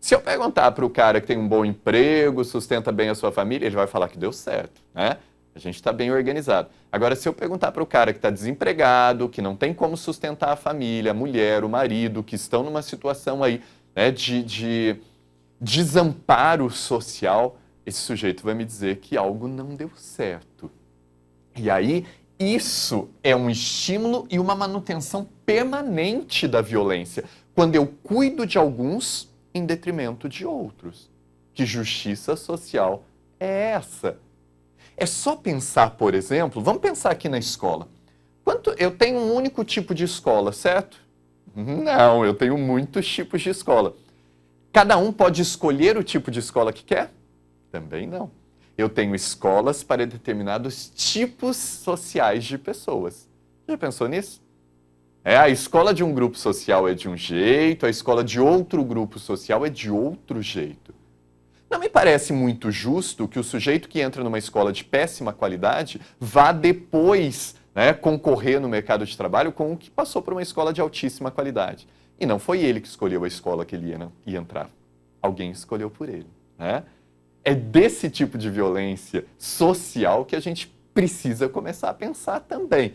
Se eu perguntar para o cara que tem um bom emprego, sustenta bem a sua família, ele vai falar que deu certo, né? A gente está bem organizado. Agora, se eu perguntar para o cara que está desempregado, que não tem como sustentar a família, a mulher, o marido, que estão numa situação aí, né, de desamparo social, esse sujeito vai me dizer que algo não deu certo. E aí, isso é um estímulo e uma manutenção permanente da violência, quando eu cuido de alguns em detrimento de outros. Que justiça social é essa? É só pensar, por exemplo, vamos pensar aqui na escola. Eu tenho um único tipo de escola, certo? Não, eu tenho muitos tipos de escola. Cada um pode escolher o tipo de escola que quer? Também não. Eu tenho escolas para determinados tipos sociais de pessoas. Já pensou nisso? A escola de um grupo social é de um jeito, a escola de outro grupo social é de outro jeito. Não me parece muito justo que o sujeito que entra numa escola de péssima qualidade vá depois, né, concorrer no mercado de trabalho com o que passou por uma escola de altíssima qualidade. E não foi ele que escolheu a escola que ele ia entrar. Alguém escolheu por ele, né? É desse tipo de violência social que a gente precisa começar a pensar também.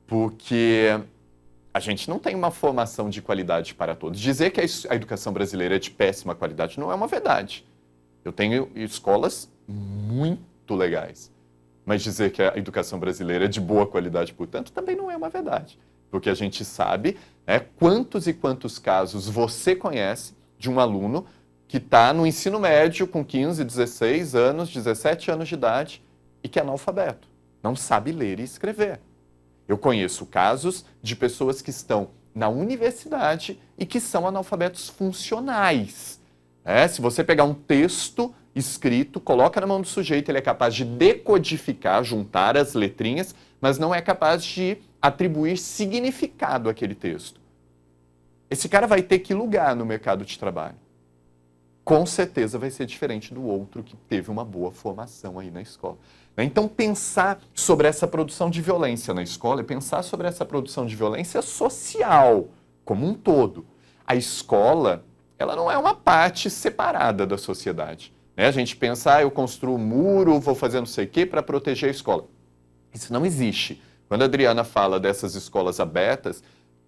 Porque a gente não tem uma formação de qualidade para todos. Dizer que a educação brasileira é de péssima qualidade não é uma verdade. Eu tenho escolas muito legais. Mas dizer que a educação brasileira é de boa qualidade, portanto, também não é uma verdade. Porque a gente sabe, né, quantos e quantos casos você conhece de um aluno que está no ensino médio com 15, 16 anos, 17 anos de idade e que é analfabeto. Não sabe ler e escrever. Eu conheço casos de pessoas que estão na universidade e que são analfabetos funcionais. Se você pegar um texto escrito, coloca na mão do sujeito, ele é capaz de decodificar, juntar as letrinhas, mas não é capaz de atribuir significado àquele texto. Esse cara vai ter que lugar no mercado de trabalho. Com certeza vai ser diferente do outro que teve uma boa formação aí na escola. Então, pensar sobre essa produção de violência na escola é pensar sobre essa produção de violência social, como um todo. A escola, ela não é uma parte separada da sociedade. A gente pensa, eu construo um muro, vou fazer não sei o quê para proteger a escola. Isso não existe. Quando a Adriana fala dessas escolas abertas,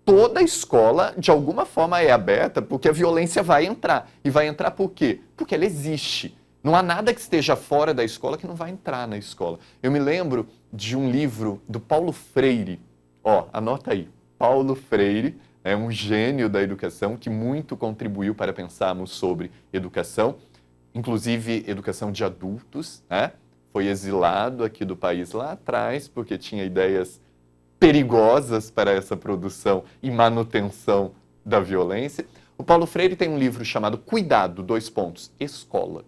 toda escola, de alguma forma, é aberta porque a violência vai entrar. E vai entrar por quê? Porque ela existe. Não há nada que esteja fora da escola que não vai entrar na escola. Eu me lembro de um livro do Paulo Freire. Anota aí. Paulo Freire é um gênio da educação que muito contribuiu para pensarmos sobre educação, inclusive educação de adultos, né? Foi exilado aqui do país lá atrás porque tinha ideias perigosas para essa produção e manutenção da violência. O Paulo Freire tem um livro chamado Cuidado, : Escola.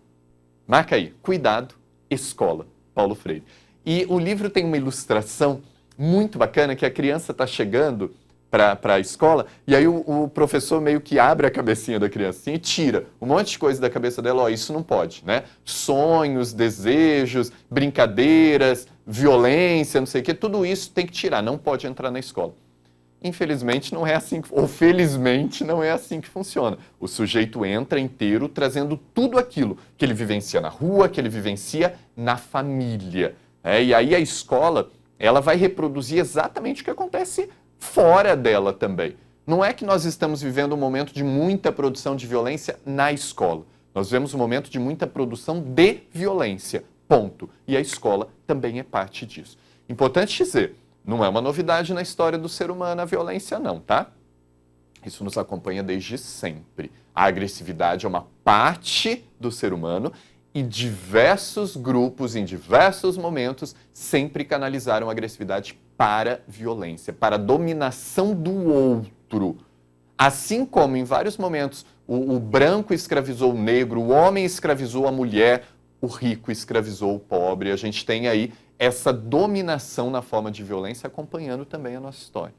Marca aí, Cuidado, Escola, Paulo Freire. E o livro tem uma ilustração muito bacana que a criança está chegando para a escola e aí o professor meio que abre a cabecinha da criancinha e tira um monte de coisa da cabeça dela. Isso não pode, né? Sonhos, desejos, brincadeiras, violência, não sei o quê, tudo isso tem que tirar, não pode entrar na escola. Infelizmente não é assim, ou felizmente não é assim que funciona. O sujeito entra inteiro trazendo tudo aquilo que ele vivencia na rua, que ele vivencia na família. E aí a escola, ela vai reproduzir exatamente o que acontece fora dela também. Não é que nós estamos vivendo um momento de muita produção de violência na escola. Nós vivemos um momento de muita produção de violência, ponto. E a escola também é parte disso. Importante dizer, não é uma novidade na história do ser humano a violência não, tá? Isso nos acompanha desde sempre. A agressividade é uma parte do ser humano e diversos grupos, em diversos momentos, sempre canalizaram a agressividade para violência, para a dominação do outro. Assim como em vários momentos o branco escravizou o negro, o homem escravizou a mulher, o rico escravizou o pobre. A gente tem aí essa dominação na forma de violência acompanhando também a nossa história.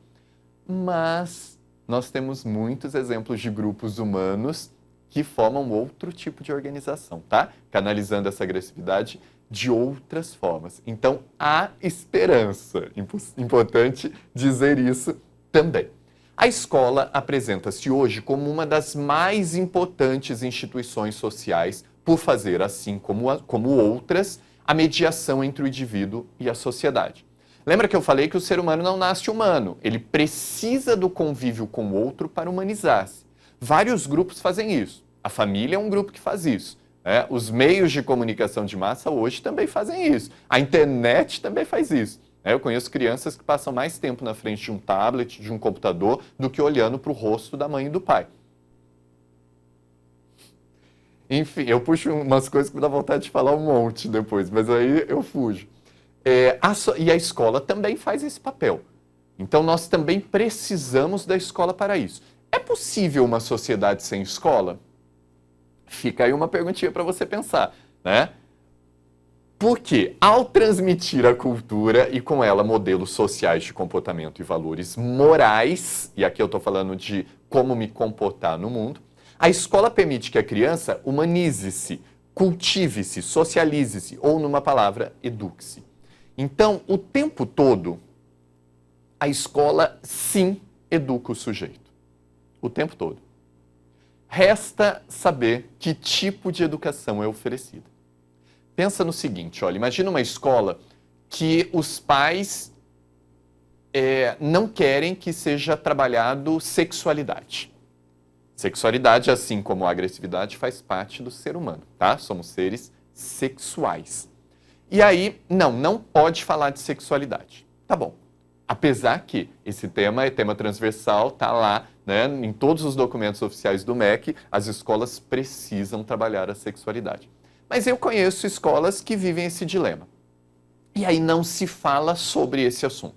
Mas nós temos muitos exemplos de grupos humanos que formam outro tipo de organização, tá? Canalizando essa agressividade de outras formas. Então, há esperança. Importante dizer isso também. A escola apresenta-se hoje como uma das mais importantes instituições sociais por fazer, assim como outras, a mediação entre o indivíduo e a sociedade. Lembra que eu falei que o ser humano não nasce humano, ele precisa do convívio com o outro para humanizar-se. Vários grupos fazem isso. A família é um grupo que faz isso. Os meios de comunicação de massa hoje também fazem isso. A internet também faz isso. Eu conheço crianças que passam mais tempo na frente de um tablet, de um computador, do que olhando para o rosto da mãe e do pai. Enfim, eu puxo umas coisas que me dá vontade de falar um monte depois, mas aí eu fujo. E a escola também faz esse papel. Então, nós também precisamos da escola para isso. É possível uma sociedade sem escola? Fica aí uma perguntinha para você pensar, né? Porque, ao transmitir a cultura e com ela modelos sociais de comportamento e valores morais, e aqui eu estou falando de como me comportar no mundo, a escola permite que a criança humanize-se, cultive-se, socialize-se, ou, numa palavra, eduque-se. Então, o tempo todo, a escola, sim, educa o sujeito. O tempo todo. Resta saber que tipo de educação é oferecida. Pensa no seguinte, olha, imagina uma escola que os pais não querem que seja trabalhado sexualidade. Sexualidade, assim como a agressividade, faz parte do ser humano, tá? Somos seres sexuais. E aí, não pode falar de sexualidade. Tá bom. Apesar que esse tema é tema transversal, tá lá, né, em todos os documentos oficiais do MEC, as escolas precisam trabalhar a sexualidade. Mas eu conheço escolas que vivem esse dilema. E aí não se fala sobre esse assunto.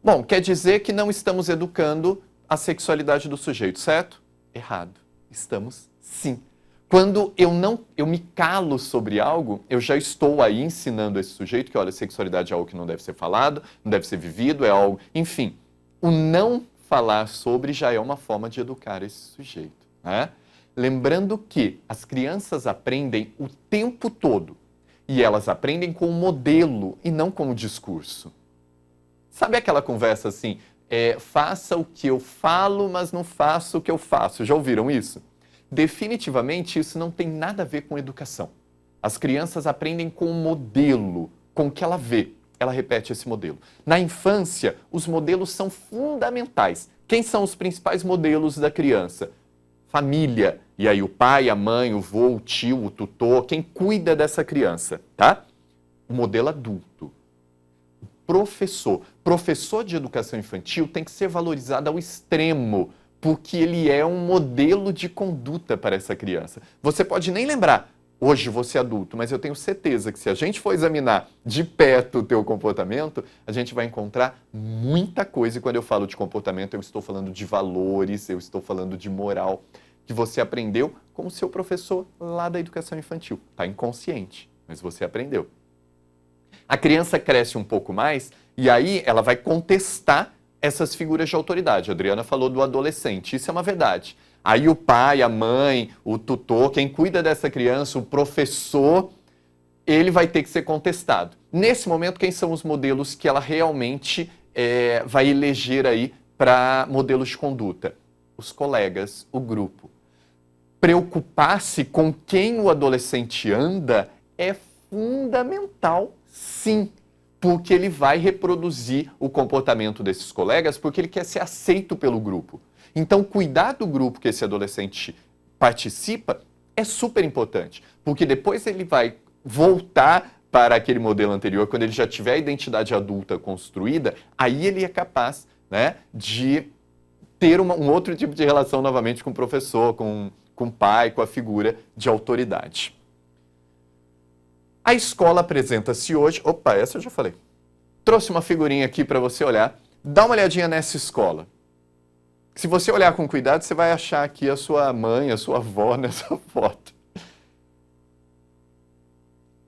Bom, quer dizer que não estamos educando a sexualidade do sujeito, certo? Errado. Estamos sim. Quando eu me calo sobre algo, eu já estou aí ensinando esse sujeito que, olha, sexualidade é algo que não deve ser falado, não deve ser vivido, é algo... Enfim, o não falar sobre já é uma forma de educar esse sujeito, né? Lembrando que as crianças aprendem o tempo todo e elas aprendem com o modelo e não com o discurso. Sabe aquela conversa assim, faça o que eu falo, mas não faça o que eu faço. Já ouviram isso? Definitivamente isso não tem nada a ver com educação. As crianças aprendem com o modelo, com o que ela vê. Ela repete esse modelo. Na infância, os modelos são fundamentais. Quem são os principais modelos da criança? Família. E aí o pai, a mãe, o vô, o tio, o tutor, quem cuida dessa criança, tá? O modelo adulto. O professor. Professor de educação infantil tem que ser valorizado ao extremo, porque ele é um modelo de conduta para essa criança. Você pode nem lembrar, hoje você é adulto, mas eu tenho certeza que se a gente for examinar de perto o teu comportamento, a gente vai encontrar muita coisa. E quando eu falo de comportamento, eu estou falando de valores, eu estou falando de moral, que você aprendeu com o seu professor lá da educação infantil. Está inconsciente, mas você aprendeu. A criança cresce um pouco mais e aí ela vai contestar essas figuras de autoridade. A Adriana falou do adolescente, isso é uma verdade. Aí o pai, a mãe, o tutor, quem cuida dessa criança, o professor, ele vai ter que ser contestado. Nesse momento, quem são os modelos que ela realmente vai eleger aí para modelos de conduta? Os colegas, o grupo. Preocupar-se com quem o adolescente anda é fundamental, sim. Porque ele vai reproduzir o comportamento desses colegas porque ele quer ser aceito pelo grupo. Então, cuidar do grupo que esse adolescente participa é super importante, porque depois ele vai voltar para aquele modelo anterior, quando ele já tiver a identidade adulta construída, aí ele é capaz, né, de ter um outro tipo de relação novamente com o professor, com o pai, com a figura de autoridade. A escola apresenta-se hoje... Opa, essa eu já falei. Trouxe uma figurinha aqui para você olhar. Dá uma olhadinha nessa escola. Se você olhar com cuidado, você vai achar aqui a sua mãe, a sua avó nessa foto.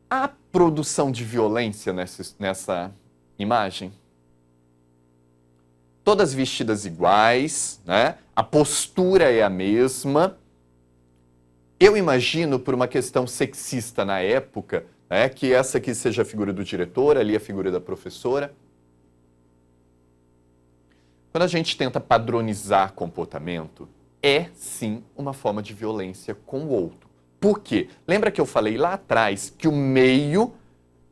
Há produção de violência nessa imagem? Todas vestidas iguais, né? A postura é a mesma. Eu imagino, por uma questão sexista na época, né, que essa aqui seja a figura do diretor, ali a figura da professora. Quando a gente tenta padronizar comportamento, é sim uma forma de violência com o outro. Por quê? Lembra que eu falei lá atrás que o meio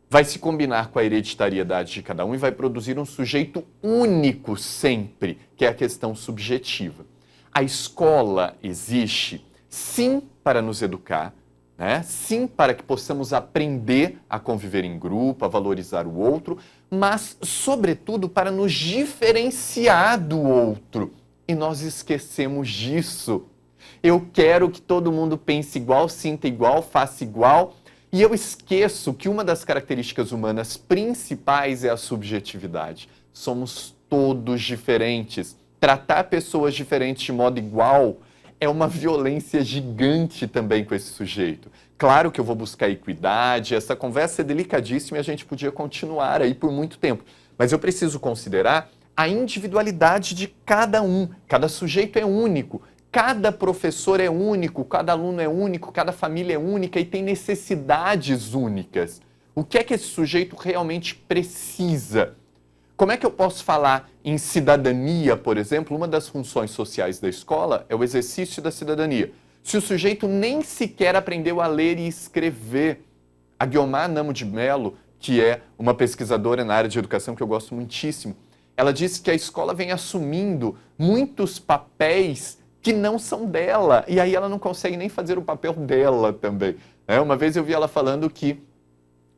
vai se combinar com a hereditariedade de cada um e vai produzir um sujeito único sempre, que é a questão subjetiva. A escola existe, sim, para nos educar, né? Sim, para que possamos aprender a conviver em grupo, a valorizar o outro, mas, sobretudo, para nos diferenciar do outro. E nós esquecemos disso. Eu quero que todo mundo pense igual, sinta igual, faça igual. E eu esqueço que uma das características humanas principais é a subjetividade. Somos todos diferentes. Tratar pessoas diferentes de modo igual é uma violência gigante também com esse sujeito. Claro que eu vou buscar equidade, essa conversa é delicadíssima e a gente podia continuar aí por muito tempo. Mas eu preciso considerar a individualidade de cada um. Cada sujeito é único. Cada professor é único, cada aluno é único, cada família é única e tem necessidades únicas. O que é que esse sujeito realmente precisa? Como é que eu posso falar em cidadania, por exemplo? Uma das funções sociais da escola é o exercício da cidadania. Se o sujeito nem sequer aprendeu a ler e escrever, a Guiomar Namo de Mello, que é uma pesquisadora na área de educação que eu gosto muitíssimo, ela disse que a escola vem assumindo muitos papéis que não são dela, e aí ela não consegue nem fazer o papel dela também. Uma vez eu vi ela falando que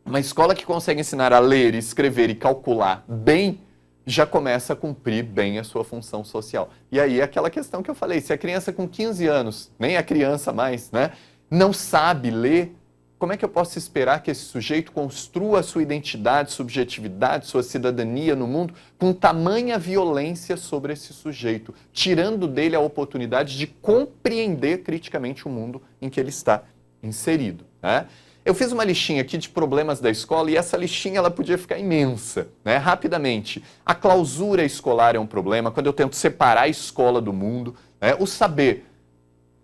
uma escola que consegue ensinar a ler, escrever e calcular bem, já começa a cumprir bem a sua função social. E aí é aquela questão que eu falei, se a criança com 15 anos, nem a criança mais, né, não sabe ler, como é que eu posso esperar que esse sujeito construa a sua identidade, subjetividade, sua cidadania no mundo com tamanha violência sobre esse sujeito, tirando dele a oportunidade de compreender criticamente o mundo em que ele está inserido, né? Eu fiz uma listinha aqui de problemas da escola e essa listinha ela podia ficar imensa, né? Rapidamente. A clausura escolar é um problema, quando eu tento separar a escola do mundo, né? O saber,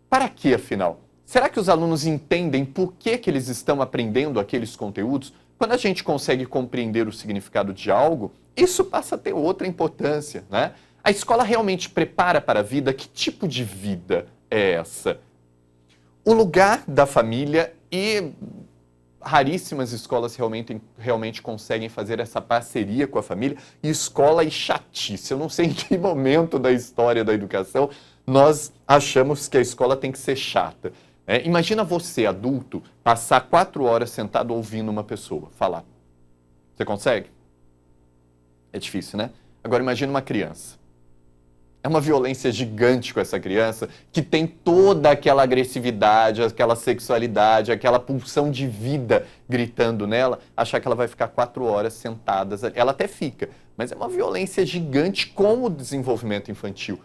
para que afinal? Será que os alunos entendem por que eles estão aprendendo aqueles conteúdos? Quando a gente consegue compreender o significado de algo, isso passa a ter outra importância, né? A escola realmente prepara para a vida? Que tipo de vida é essa? O lugar da família e raríssimas escolas realmente conseguem fazer essa parceria com a família. E escola e chatice. Eu não sei em que momento da história da educação nós achamos que a escola tem que ser chata. Imagina você, adulto, passar 4 horas sentado ouvindo uma pessoa falar. Você consegue? É difícil, né? Agora imagina uma criança. É uma violência gigante com essa criança que tem toda aquela agressividade, aquela sexualidade, aquela pulsão de vida gritando nela, achar que ela vai ficar 4 horas sentada. Ela até fica, mas é uma violência gigante com o desenvolvimento infantil.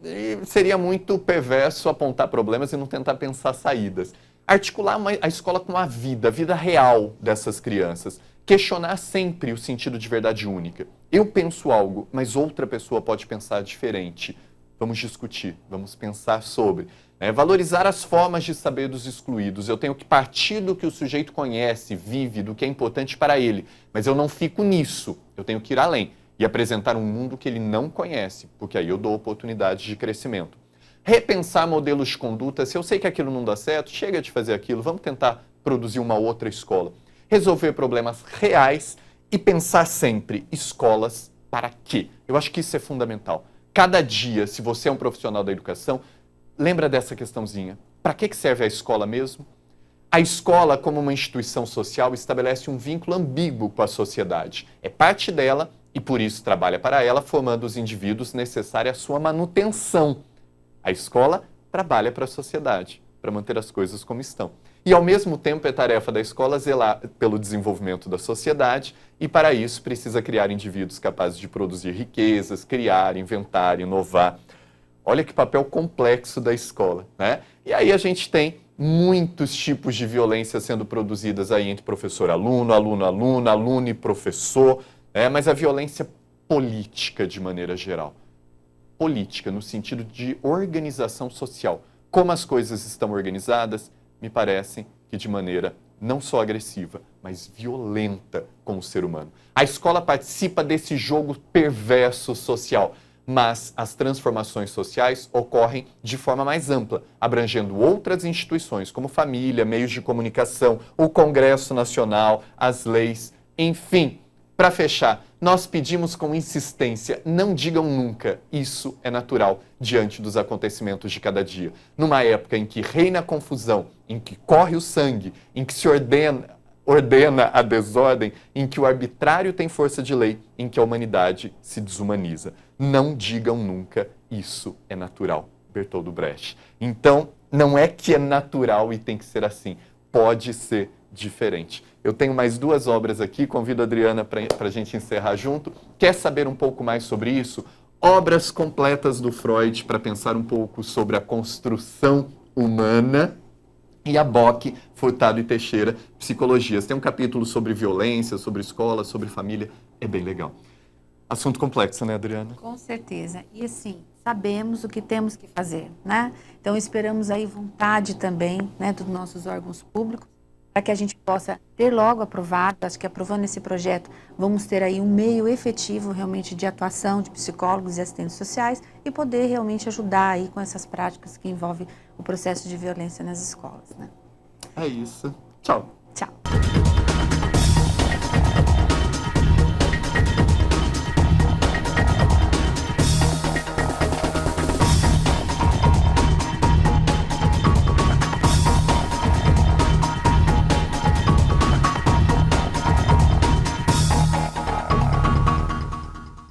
E seria muito perverso apontar problemas e não tentar pensar saídas. Articular a escola com a vida real dessas crianças. Questionar sempre o sentido de verdade única. Eu penso algo, mas outra pessoa pode pensar diferente. Vamos discutir, vamos pensar sobre. Valorizar as formas de saber dos excluídos. Eu tenho que partir do que o sujeito conhece, vive, do que é importante para ele. Mas eu não fico nisso, eu tenho que ir além e apresentar um mundo que ele não conhece, porque aí eu dou oportunidade de crescimento. Repensar modelos de conduta. Se eu sei que aquilo não dá certo, chega de fazer aquilo, vamos tentar produzir uma outra escola. Resolver problemas reais e pensar sempre, escolas para quê? Eu acho que isso é fundamental. Cada dia, se você é um profissional da educação, lembra dessa questãozinha. Para que serve a escola mesmo? A escola, como uma instituição social, estabelece um vínculo ambíguo com a sociedade. É parte dela e, por isso, trabalha para ela, formando os indivíduos necessários à sua manutenção. A escola trabalha para a sociedade, para manter as coisas como estão. E, ao mesmo tempo, é tarefa da escola zelar pelo desenvolvimento da sociedade e, para isso, precisa criar indivíduos capazes de produzir riquezas, criar, inventar, inovar. Olha que papel complexo da escola, né? E aí a gente tem muitos tipos de violência sendo produzidas aí entre professor-aluno, aluno-aluna, aluno e professor, né? Mas a violência política de maneira geral. Política, no sentido de organização social. Como as coisas estão organizadas, me parece que de maneira não só agressiva, mas violenta com o ser humano. A escola participa desse jogo perverso social, mas as transformações sociais ocorrem de forma mais ampla, abrangendo outras instituições, como família, meios de comunicação, o Congresso Nacional, as leis, enfim. Para fechar, nós pedimos com insistência, não digam nunca, isso é natural diante dos acontecimentos de cada dia. Numa época em que reina a confusão, em que corre o sangue, em que se ordena a desordem, em que o arbitrário tem força de lei, em que a humanidade se desumaniza. Não digam nunca, isso é natural. Bertolt Brecht. Então, não é que é natural e tem que ser assim. Pode ser diferente. Eu tenho mais 2 obras aqui, convido a Adriana para a gente encerrar junto. Quer saber um pouco mais sobre isso? Obras completas do Freud para pensar um pouco sobre a construção humana. E a Bock, Furtado e Teixeira, Psicologias. Tem um capítulo sobre violência, sobre escola, sobre família. É bem legal. Assunto complexo, né, Adriana? Com certeza. E assim, sabemos o que temos que fazer, né? Então esperamos aí vontade também, né, dos nossos órgãos públicos, para que a gente possa ter logo aprovado. Acho que aprovando esse projeto, vamos ter aí um meio efetivo realmente de atuação de psicólogos e assistentes sociais e poder realmente ajudar aí com essas práticas que envolvem o processo de violência nas escolas, né? É isso. Tchau.